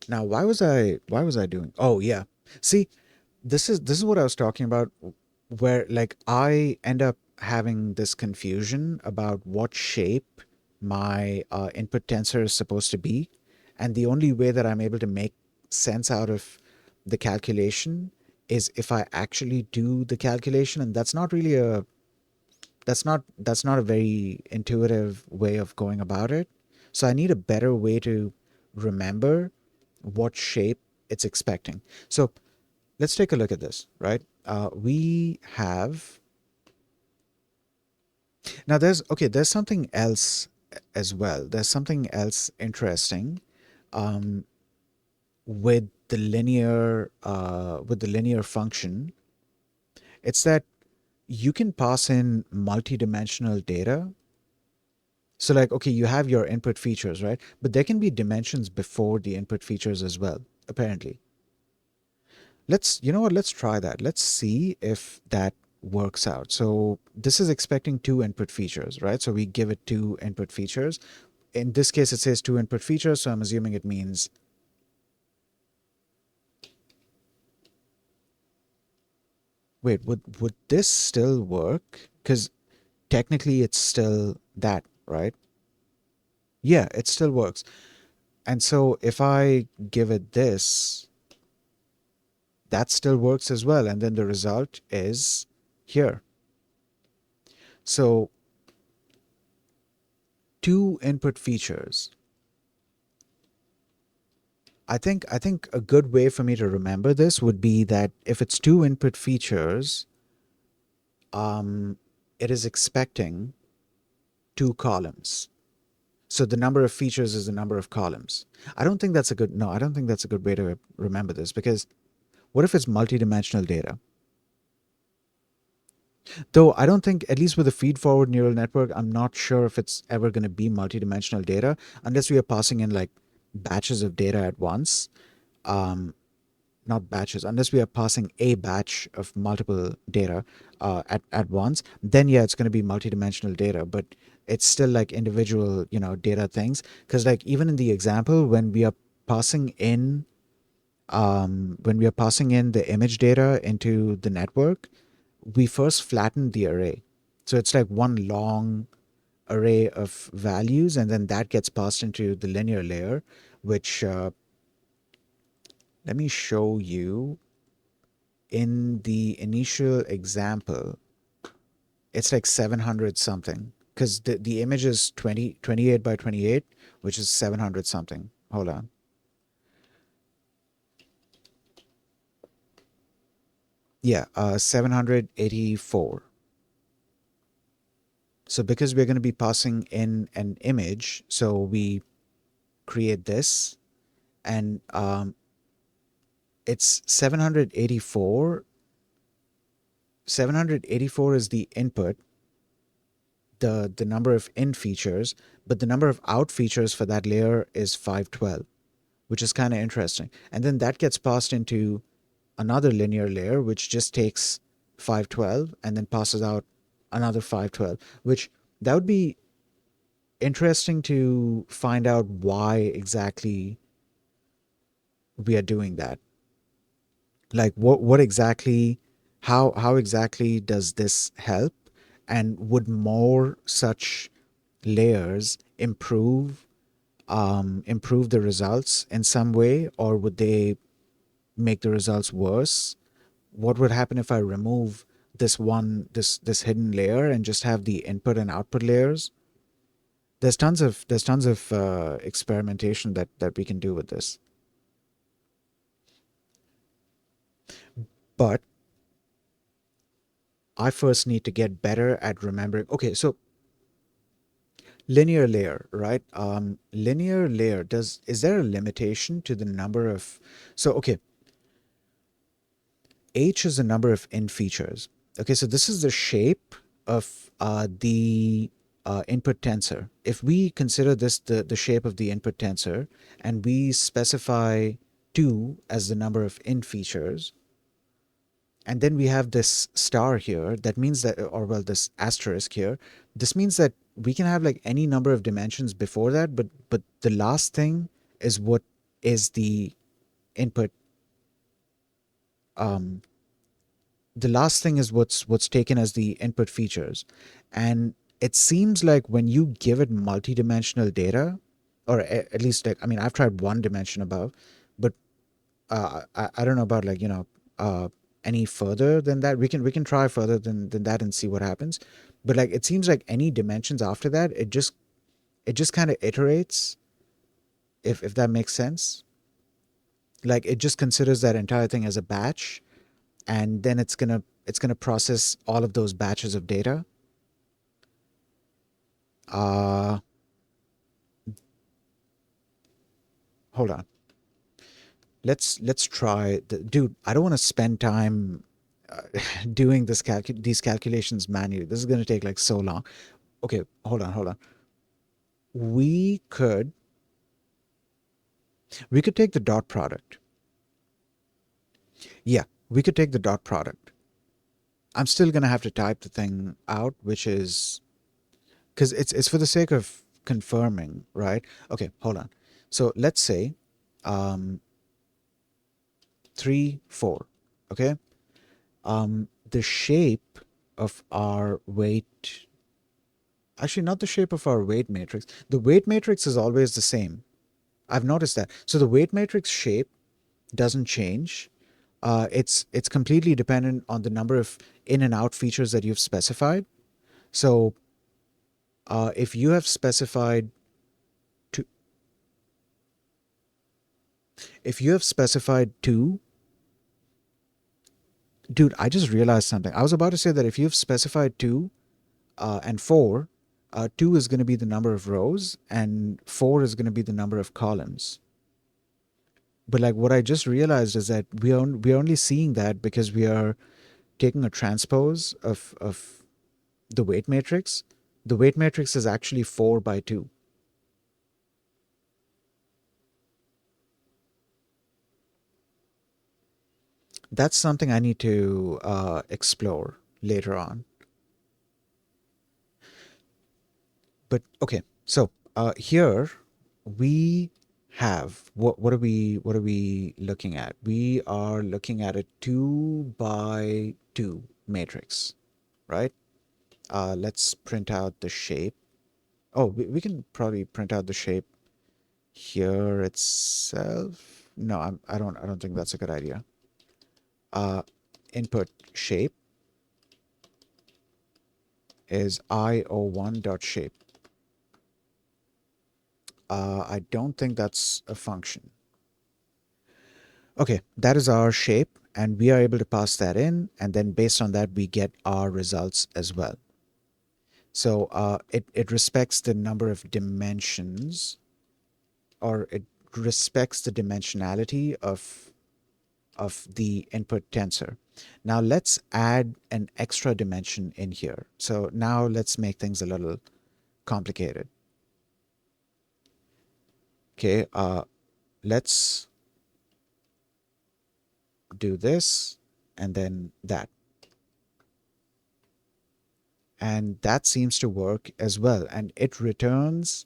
Now, why was I doing? Oh, yeah. See, this is what I was talking about, where like I end up having this confusion about what shape my input tensor is supposed to be, and the only way that I'm able to make sense out of the calculation is if I actually do the calculation, and that's not a very intuitive way of going about it. So I need a better way to remember what shape it's expecting. So let's take a look at this, right? We have now there's something else as well. There's something else interesting with the linear function. It's that you can pass in multidimensional data. So like, okay, you have your input features, right? But there can be dimensions before the input features as well, apparently. You know what, let's try that. Let's see if that works out. So this is expecting two input features, right? So we give it two input features. In this case, it says two input features, so I'm assuming it means, wait, would this still work? Because technically it's still that, right? Yeah, it still works. And so if I give it this, that still works as well. And then the result is here. So two input features. I think a good way for me to remember this would be that if it's two input features, it is expecting two columns. So the number of features is the number of columns. I don't think that's a good way to remember this, because what if it's multidimensional data? Though I don't think, at least with a feed forward neural network, I'm not sure if it's ever going to be multidimensional data unless we are passing in like batches of data at once. Not batches, unless we are passing a batch of multiple data at once, then yeah, it's going to be multidimensional data, but it's still like individual, data things. Because like even in the example, passing in when we are passing in the image data into the network, we first flatten the array. So it's like one long array of values, and then that gets passed into the linear layer, which let me show you. In the initial example, it's like 700 something, because the image is 28 by 28, which is 700 something. Hold on. Yeah, 784. So because we're going to be passing in an image, so we create this, and it's 784. 784 is the input, the number of in features, but the number of out features for that layer is 512, which is kind of interesting. And then that gets passed into another linear layer, which just takes 512 and then passes out another 512, which that would be interesting to find out why exactly we are doing that. Like what exactly, how exactly does this help? And would more such layers improve the results in some way, or would they make the results worse? What would happen if I remove this hidden layer and just have the input and output layers? There's tons of experimentation that we can do with this. But I first need to get better at remembering. Okay, so linear layer, right? Linear layer, is there a limitation to the number of, so okay, H is the number of in features. Okay, so this is the shape of the input tensor. If we consider this the shape of the input tensor, and we specify 2 as the number of in features, and then we have this star here, that means that, or well, this asterisk here, this means that we can have like any number of dimensions before that, but the last thing is what is the input. Um, the last thing is what's taken as the input features, and it seems like when you give it multidimensional data, or at least like, I mean, I've tried one dimension above, but I don't know about like uh, any further than that. We can try further than that and see what happens, but like it seems like any dimensions after that, it just kind of iterates, if that makes sense. Like it just considers that entire thing as a batch, and then it's gonna process all of those batches of data. Uh, hold on. Let's try dude, I don't want to spend time doing these calculations manually. This is going to take like so long. Okay, hold on. We could we could take the dot product. Yeah, we could take the dot product. I'm still going to have to type the thing out, which is because it's for the sake of confirming, right? Okay, hold on. So let's say um 3 4. Okay. The shape of our weight, actually not the shape of our weight matrix. The weight matrix is always the same. I've noticed that. So the weight matrix shape doesn't change. It's completely dependent on the number of in and out features that you've specified. So if you have specified two, if you have specified two, dude, I just realized something. I was about to say that if you've specified two and four, two is going to be the number of rows and four is going to be the number of columns. But like what I just realized is that we're only seeing that because we are taking a transpose of the weight matrix. The weight matrix is actually 4 by 2. That's something I need to explore later on. But okay, so here we have what are we looking at? We are looking at a 2 by 2 matrix, right? Let's print out the shape. Oh, we can probably print out the shape here itself. No, I don't think that's a good idea. Uh, Input shape is io1.shape. I don't think that's a function. Okay, that is our shape, and we are able to pass that in, and then based on that, we get our results as well. So it respects the number of dimensions, or it respects the dimensionality of the input tensor. Now let's add an extra dimension in here. So now let's make things a little complicated. Okay, let's do this and then that. And that seems to work as well. And it returns,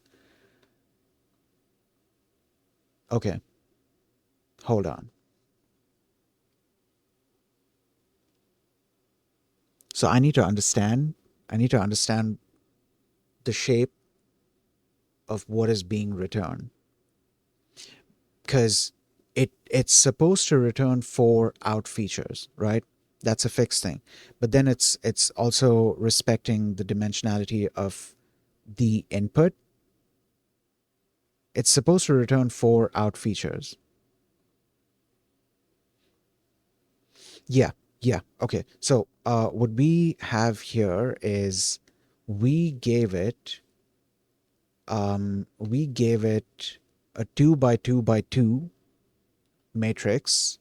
okay, hold on. So I need to understand the shape of what is being returned. Because it's supposed to return 4 out features, right? That's a fixed thing. But then it's also respecting the dimensionality of the input. It's supposed to return 4 out features. Yeah, yeah. Okay. So what we have here is we gave it a 2 by 2 by 2 matrix,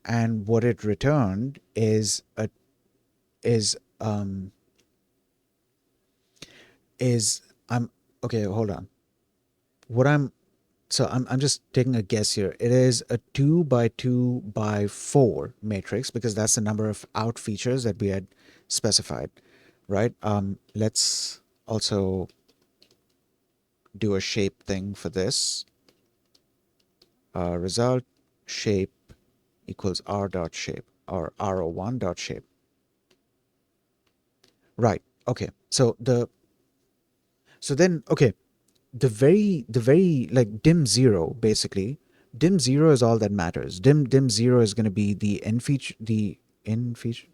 and what it returned is um is I'm okay, hold on. What I'm just taking a guess here. It is a 2 by 2 by 4 matrix because that's the number of out features that we had specified, right? Let's also do a shape thing for this. result shape equals r dot shape, or ro1 dot shape. Right. Okay. So then, okay, the very like dim zero, basically dim zero is all that matters. Dim zero is going to be the in feature in features.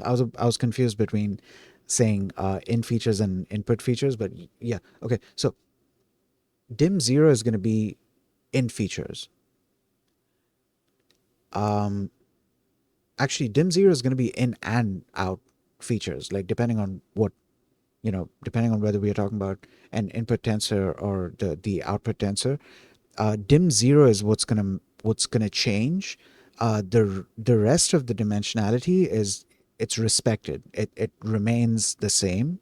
I was confused between saying in features and input features, but yeah. Okay. So dim zero is going to be in features. um Actually, dim zero is going to be in and out features, like depending on what, depending on whether we are talking about an input tensor or the output tensor. Dim zero is what's gonna change. The rest of the dimensionality is, it's respected. It remains the same.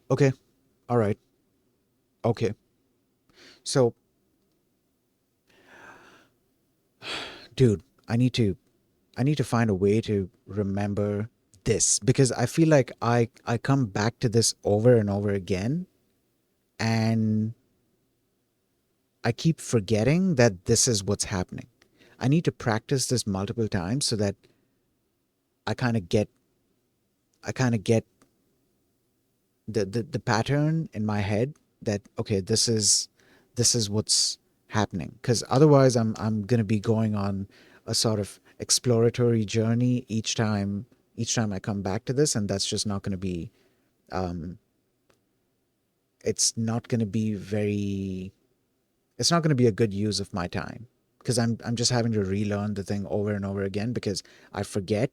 Okay. All right. Okay. So, dude, I need to find a way to remember this, because I feel like I come back to this over and over again, and I keep forgetting that this is what's happening. I need to practice this multiple times so that I kind of get I kind of get the pattern in my head, that okay, this is what's happening, because otherwise I'm going to be going on a sort of exploratory journey each time I come back to this, and that's just not going to be, um it's not going to be very it's not going to be a good use of my time, because I'm just having to relearn the thing over and over again, because I forget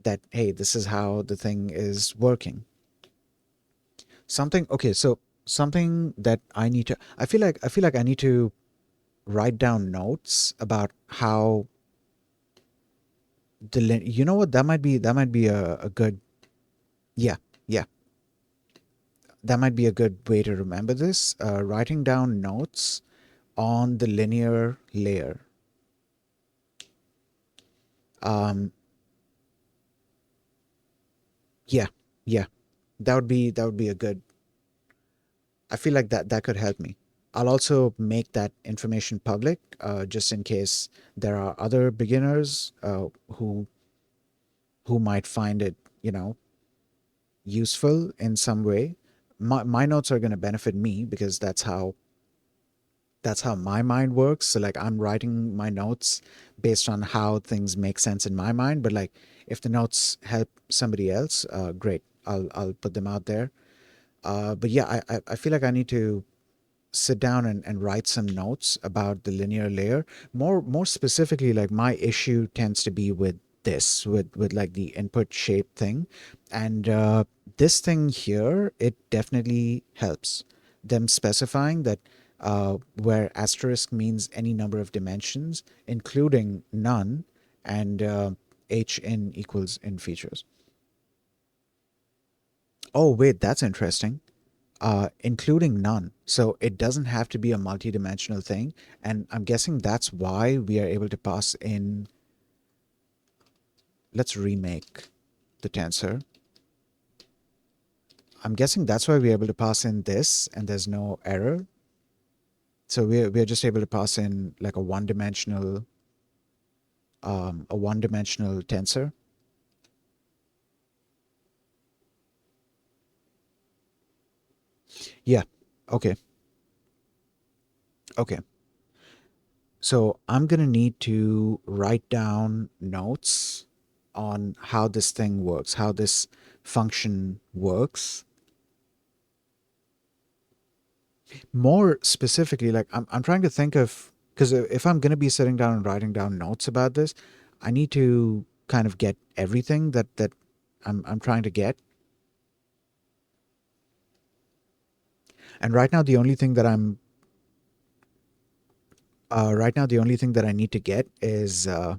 that, hey, this is how the thing is working. Something, okay, so something that I feel like I need to write down notes about how you know what, that might be a good, yeah, yeah, that might be a good way to remember this. Writing down notes on the linear layer. um yeah, yeah, that would be a good, I feel like that could help me. I'll also make that information public, just in case there are other beginners who might find it, useful in some way. My notes are going to benefit me, because that's how my mind works. So like, I'm writing my notes based on how things make sense in my mind. But like, if the notes help somebody else, great. I'll put them out there. But yeah, I feel like I need to sit down and write some notes about the linear layer. More specifically, like, my issue tends to be with this, with like the input shape thing. And this thing here, it definitely helps them specifying that, where asterisk means any number of dimensions, including none, and h in equals in features. Oh wait, that's interesting. Including none. So it doesn't have to be a multidimensional thing. And I'm guessing that's why we are able to pass in. Let's remake the tensor. I'm guessing that's why we're able to pass in this and there's no error. So we're just able to pass in like a one dimensional tensor. Yeah. Okay. Okay. So I'm gonna need to write down notes on how this thing works, how this function works. More specifically, like, I'm trying to think of, because if I'm going to be sitting down and writing down notes about this, I need to kind of get everything that I'm trying to get. And right now the only thing that I need to get is, I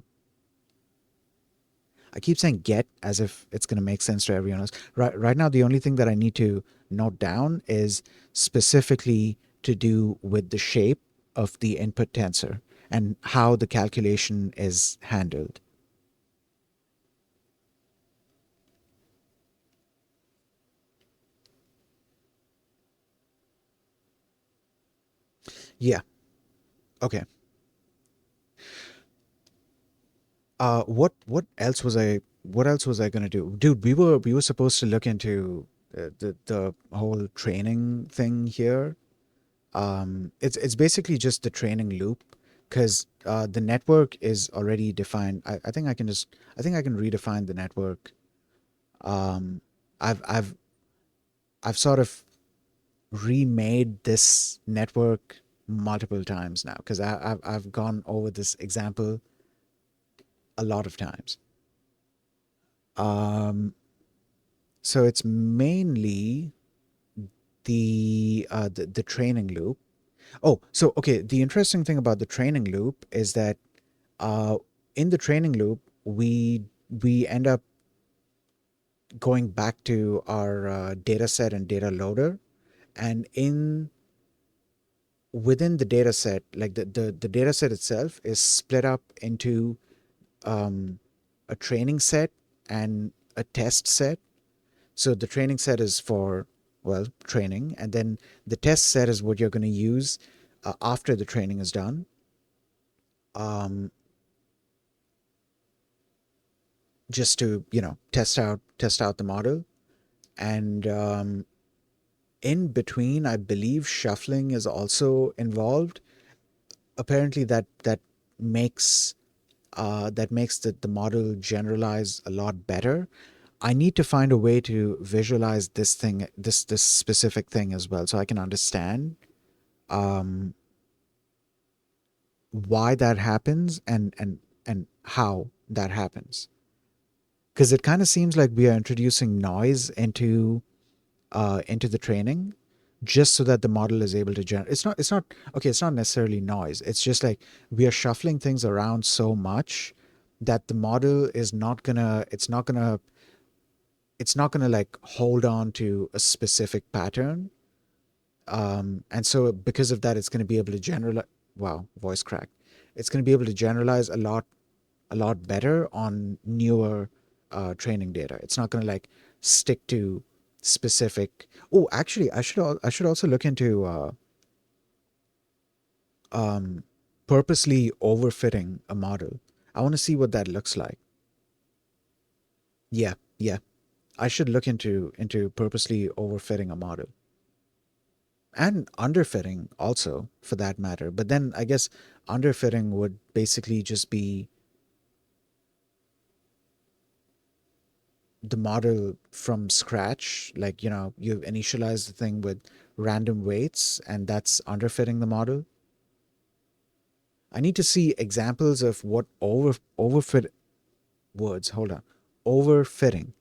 keep saying get as if it's going to make sense to everyone else. Right now the only thing that I need to note down is specifically to do with the shape of the input tensor and how the calculation is handled. Yeah. Okay. What else was I gonna do? Dude, we were supposed to look into the whole training thing here. It's basically just the training loop because the network is already defined. I think I can redefine the network. Um, I've I've I've sort of remade this network multiple times now because I've gone over this example a lot of times. Um, so it's mainly the training loop. Oh, so okay. The interesting thing about the training loop is that uh, in the training loop we end up going back to our data set and data loader, and in within the data set, like the data set itself is split up into um, a training set and a test set. So the training set is for, well, training, and then the test set is what you're going to use after the training is done. Um, just to, test out the model. And in between, I believe shuffling is also involved. Apparently, makes makes the model generalize a lot better. I need to find a way to visualize this specific thing as well, so I can understand um, why that happens and how that happens. Because it kind of seems like we are introducing noise into the training just so that the model is able to generate. It's not okay, it's not necessarily noise. It's just like we are shuffling things around so much that the model is not gonna it's not gonna like hold on to a specific pattern. And so because of that, it's going to be able to generalize. Wow, voice crack. It's going to be able to generalize a lot better on newer training data. It's not going to like stick to specific. Oh, actually, I should also look into um, purposely overfitting a model. I want to see what that looks like. Yeah, yeah. I should look into purposely overfitting a model and underfitting also for that matter. But then I guess underfitting would basically just be the model from scratch. Like, you initialize the thing with random weights, and that's underfitting the model. I need to see examples of what overfit words. Hold on. Overfitting.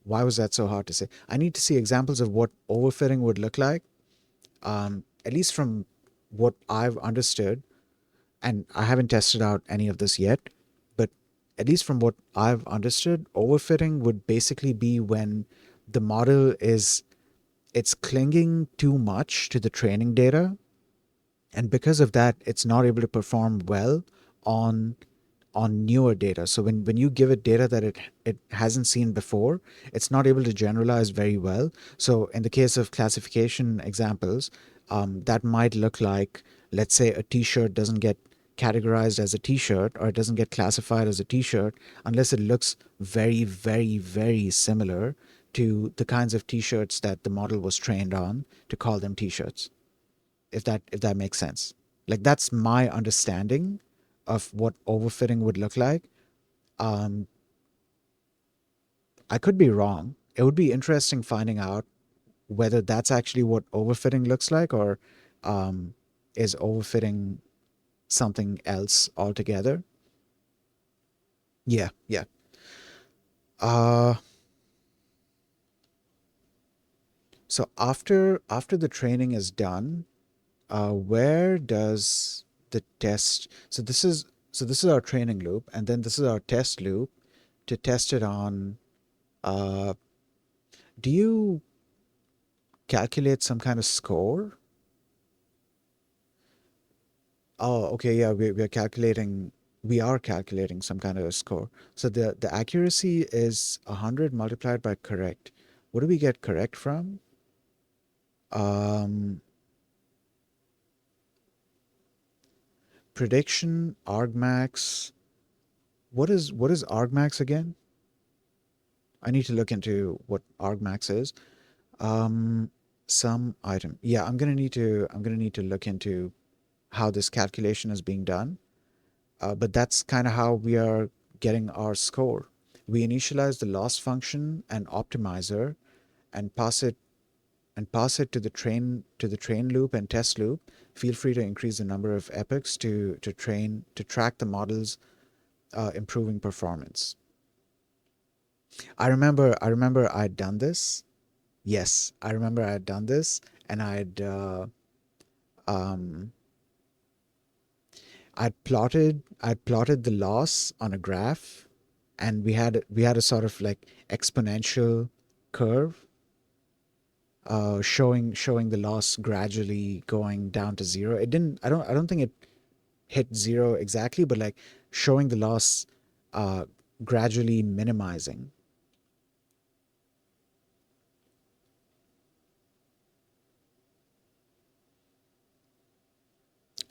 Why was that so hard to say? I need to see examples of what overfitting would look like. At least from what I've understood, and I haven't tested out any of this yet, but at least from what I've understood, overfitting would basically be when the model is it's clinging too much to the training data, and because of that it's not able to perform well on newer data. So when you give it data that it hasn't seen before, it's not able to generalize very well. So in the case of classification examples, that might look like, let's say, a t-shirt doesn't get categorized as a t-shirt, or it doesn't get classified as a t-shirt unless it looks very, very, very similar to the kinds of t-shirts that the model was trained on to call them t-shirts, if that makes sense. Like, that's my understanding of what overfitting would look like. Um, I could be wrong. It would be interesting finding out whether that's actually what overfitting looks like, or um, is overfitting something else altogether. Yeah, yeah. Uh, so after the training is done, where does the test? So this is our training loop, and then this is our test loop to test it on. Uh, do you calculate some kind of score? Oh, okay, yeah, we are calculating some kind of a score. So the accuracy is 100 multiplied by correct. What do we get correct from? Um, Prediction, argmax. What is argmax again? I need to look into what argmax is. Um, some item. Yeah, I'm gonna need to look into how this calculation is being done. But that's kind of how we are getting our score. We initialize the loss function and optimizer and pass it to the train loop and test loop. Feel free to increase the number of epochs to track the model's improving performance. I remember I'd done this. Yes, I remember I had done this, and um, I'd plotted the loss on a graph, and we had a sort of like exponential curve, showing the loss gradually going down to zero. It didn't. I don't think it hit zero exactly, but like showing the loss uh, gradually minimizing.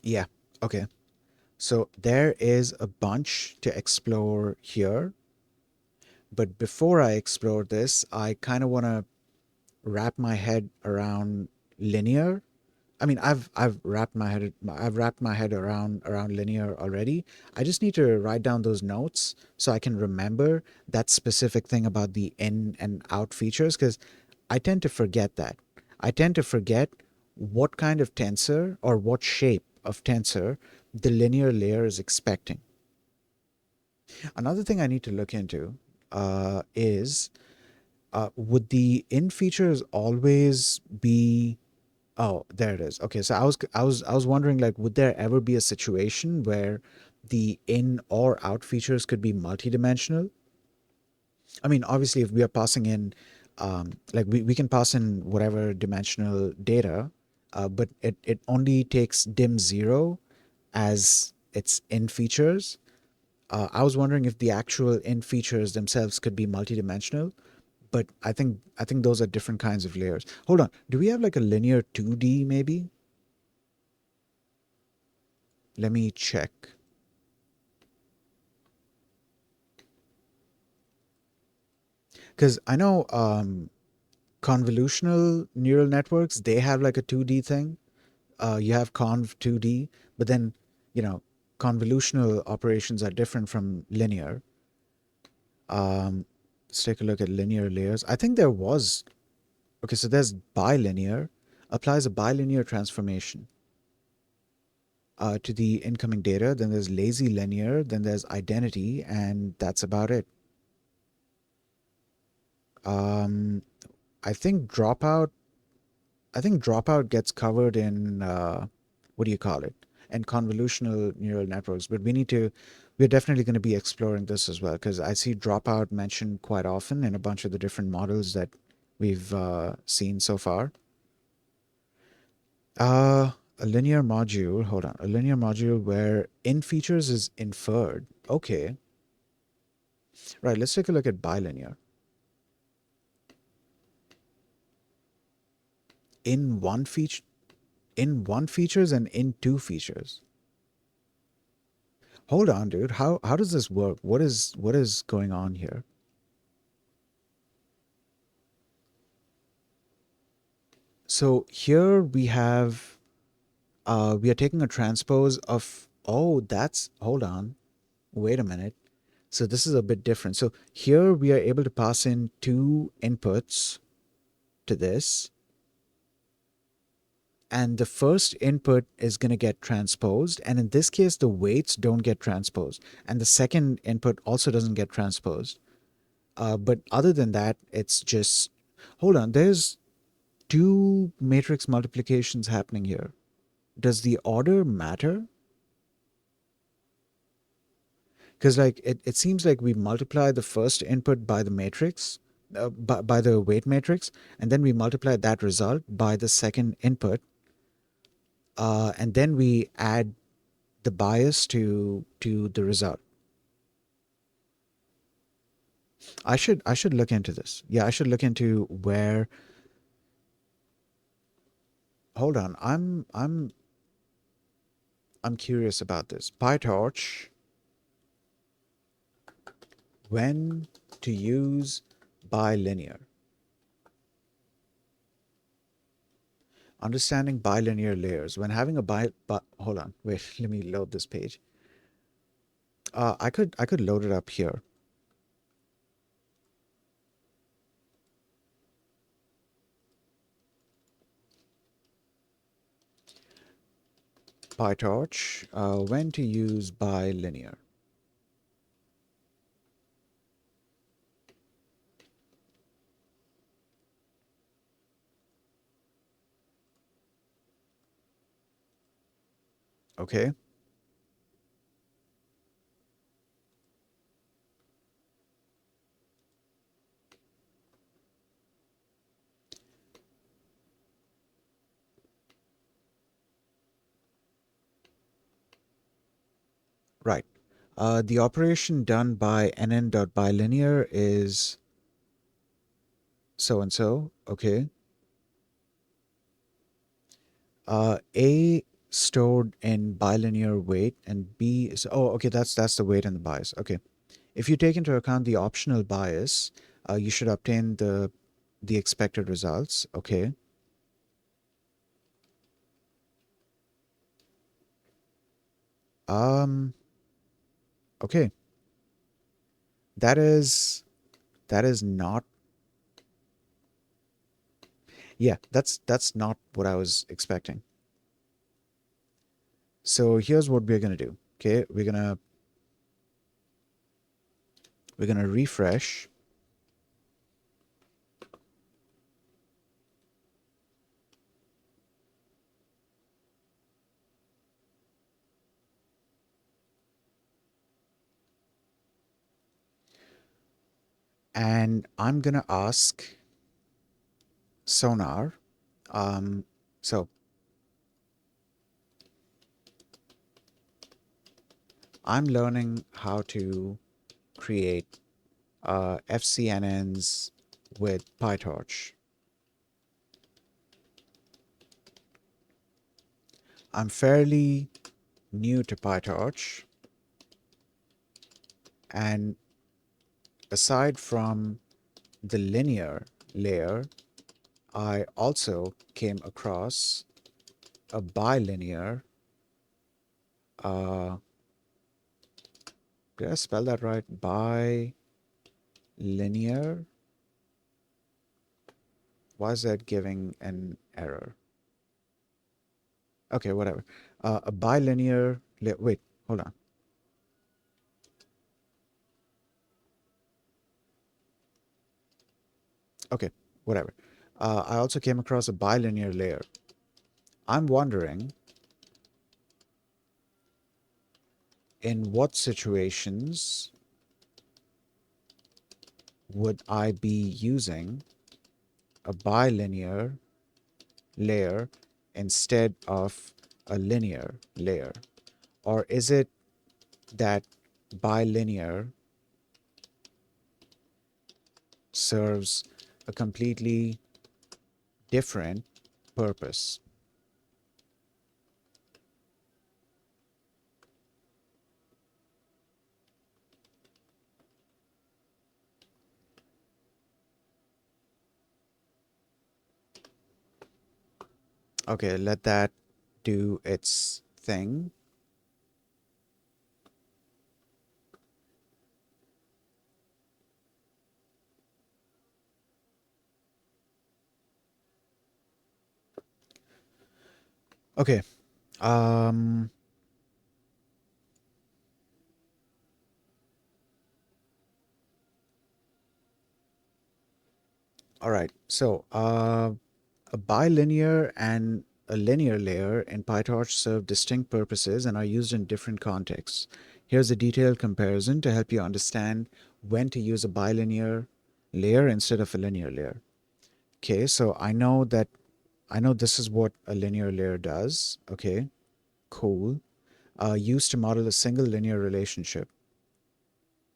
Yeah. Okay. So there is a bunch to explore here, but before I explore this, I kind of want to wrap my head around linear. I mean, I've wrapped my head around linear already. I just need to write down those notes so I can remember that specific thing about the in and out features, because I tend to forget that. I tend to forget what kind of tensor or what shape of tensor the linear layer is expecting. Another thing I need to look into is would the in features always be. Oh, there it is. Okay, so I was wondering, like, would there ever be a situation where the in or out features could be multidimensional? I mean, obviously, if we are passing in, like we can pass in whatever dimensional data, but it only takes dim0 as its in features. I was wondering if the actual in features themselves could be multidimensional, but I think those are different kinds of layers. Hold on, do we have like a linear 2D maybe? Let me check. Because I know convolutional neural networks, they have like a 2D thing. You have conv 2D, but then, you know, convolutional operations are different from linear. Um, let's take a look at linear layers. I think there was, okay, so there's bilinear, applies a bilinear transformation to the incoming data. Then there's lazy linear, then there's identity, and that's about it. Um, I think dropout I think dropout gets covered in what do you call it? And convolutional neural networks. But we're definitely going to be exploring this as well, because I see dropout mentioned quite often in a bunch of the different models that we've seen so far. A linear module. Hold on, a linear module where in features is inferred. Okay, right. Let's take a look at bilinear. In one feature, in one features and in two features. Hold on, dude. How does this work? What is going on here? So here we are taking a transpose of, oh, that's, hold on. Wait a minute. So this is a bit different. So here we are able to pass in two inputs to this, and the first input is going to get transposed, and in this case the weights don't get transposed, and the second input also doesn't get transposed. But other than that, it's just, hold on, there's two matrix multiplications happening here. Does the order matter? Because like it seems like we multiply the first input by the matrix, by the weight matrix, and then we multiply that result by the second input, and then we add the bias to the result. I should look into this. Yeah, I should look into where. Hold on, I'm I'm curious about this. PyTorch, when to use bilinear. Understanding bilinear layers. When having a hold on, wait, let me load this page. I could load it up here. PyTorch, when to use bilinear. Okay. Right. The operation done by nn.bilinear is so and so. Okay. A stored in bilinear weight and B is, oh, okay, that's the weight and the bias. Okay. If you take into account the optional bias, you should obtain the expected results. Okay. Um. Okay. That is that is not. Yeah. That's not what I was expecting. So here's what we're gonna do. Okay. We're gonna refresh, and I'm gonna ask Sonar. Um. So I'm learning how to create FCNNs with PyTorch. I'm fairly new to PyTorch, and aside from the linear layer, I also came across a bilinear. Uh, did I spell that right? Bilinear. Why is that giving an error? Okay, whatever. A bilinear. Wait, hold on. Okay, whatever. I also came across a bilinear layer. I'm wondering in what situations would I be using a bilinear layer instead of a linear layer? Or is it that bilinear serves a completely different purpose? Okay, let that do its thing. Okay. Um, all right. So, a bilinear and a linear layer in PyTorch serve distinct purposes and are used in different contexts. Here's a detailed comparison to help you understand when to use a bilinear layer instead of a linear layer. Okay, so I know this is what a linear layer does. Okay, cool. Used to model a single linear relationship.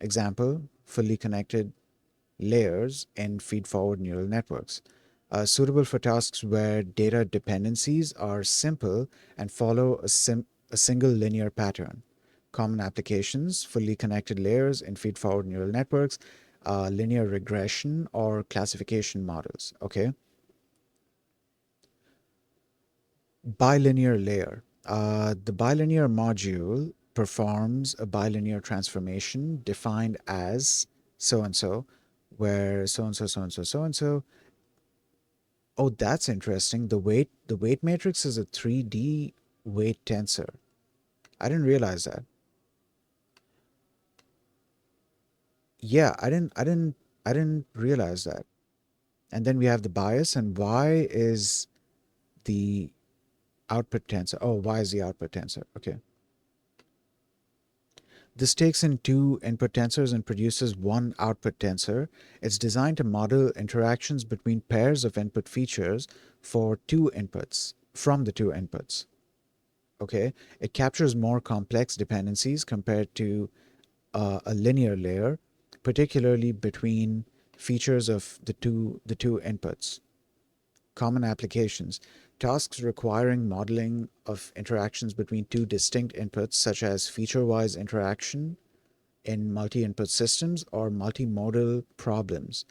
Example, fully connected layers in feed-forward neural networks. Suitable for tasks where data dependencies are simple and follow a single linear pattern. Common applications, fully connected layers in feed-forward neural networks, linear regression or classification models. Okay. Bilinear layer. The bilinear module performs a bilinear transformation defined as so and so, where so and so, so and so, so and so. Oh, that's interesting. The weight matrix is a 3D weight tensor. I didn't realize that. Yeah, I didn't realize that. And then we have the bias, and y is the output tensor. Oh, y is the output tensor. Okay. This takes in two input tensors and produces one output tensor. It's designed to model interactions between pairs of input features for two inputs, from the two inputs. Okay. It captures more complex dependencies compared to a linear layer, particularly between features of the two inputs. Common applications. Tasks requiring modeling of interactions between two distinct inputs, such as feature-wise interaction in multi-input systems or multimodal problems.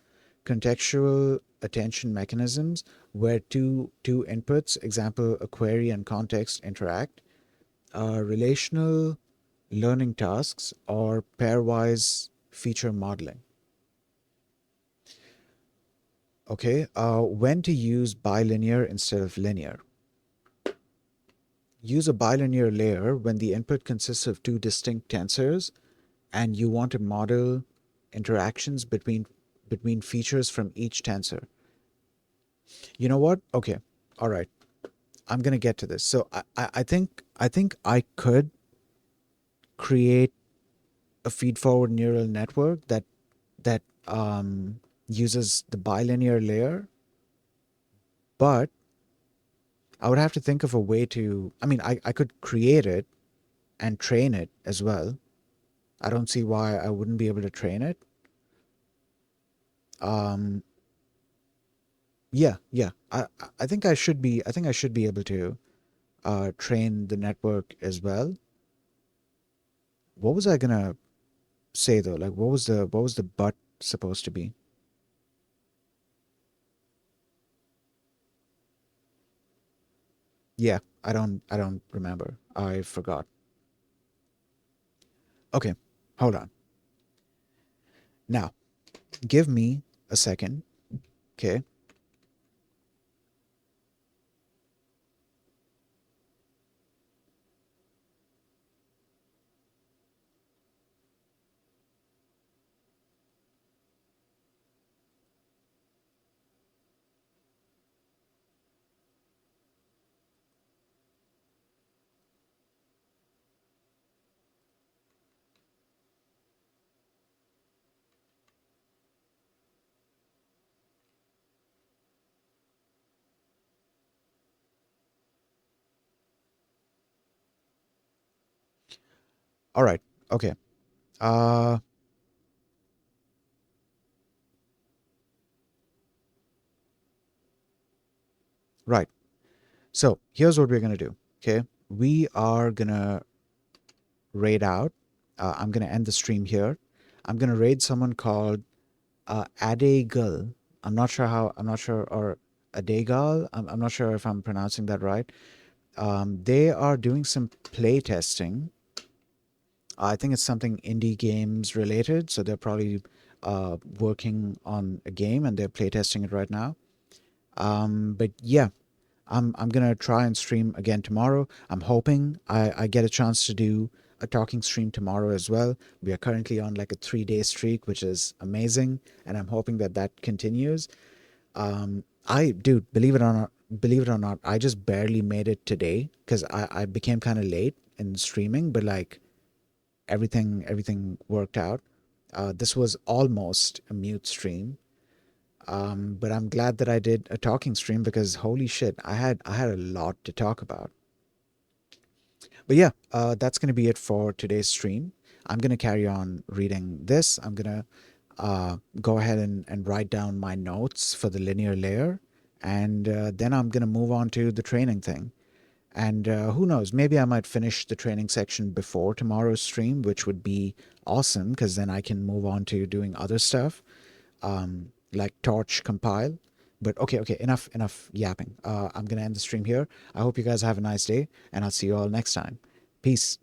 Contextual attention mechanisms, where two inputs, example a query and context, interact. Relational learning tasks or pairwise feature modeling. Okay, when to use bilinear instead of linear. Use a bilinear layer when the input consists of two distinct tensors and you want to model interactions between features from each tensor. You know what? Okay, all right. I'm gonna get to this. So I think I could create a feed-forward neural network that uses the bilinear layer, but I would have to think of a way to. I mean, I could create it and train it as well. I don't see why I wouldn't be able to train it. Um, yeah. I think I should be. I think I should be able to train the network as well. What was I gonna say though? Like, what was the but supposed to be? Yeah, I don't remember. I forgot. Okay, hold on. Now, give me a second. Okay. All right. Okay. Uh, right. So here's what we're gonna do. Okay. We are gonna raid out. I'm gonna end the stream here. I'm gonna raid someone called Adegal. I'm not sure, or Adegal. I'm not sure if I'm pronouncing that right. They are doing some play testing. I think it's something indie games related. So they're probably working on a game and they're play testing it right now. But yeah, I'm gonna try and stream again tomorrow. I'm hoping I get a chance to do a talking stream tomorrow as well. We are currently on like a 3 day streak, which is amazing, and I'm hoping that that continues. I dude, believe it or not, I just barely made it today because I became kind of late in streaming, but like everything worked out. This was almost a mute stream. But I'm glad that I did a talking stream because holy shit, I had a lot to talk about. But yeah, that's gonna be it for today's stream. I'm gonna carry on reading this. I'm gonna go ahead and write down my notes for the linear layer, and then I'm gonna move on to the training thing. And who knows, maybe I might finish the training section before tomorrow's stream, which would be awesome because then I can move on to doing other stuff, like torch compile. But okay, enough yapping. I'm going to end the stream here. I hope you guys have a nice day, and I'll see you all next time. Peace.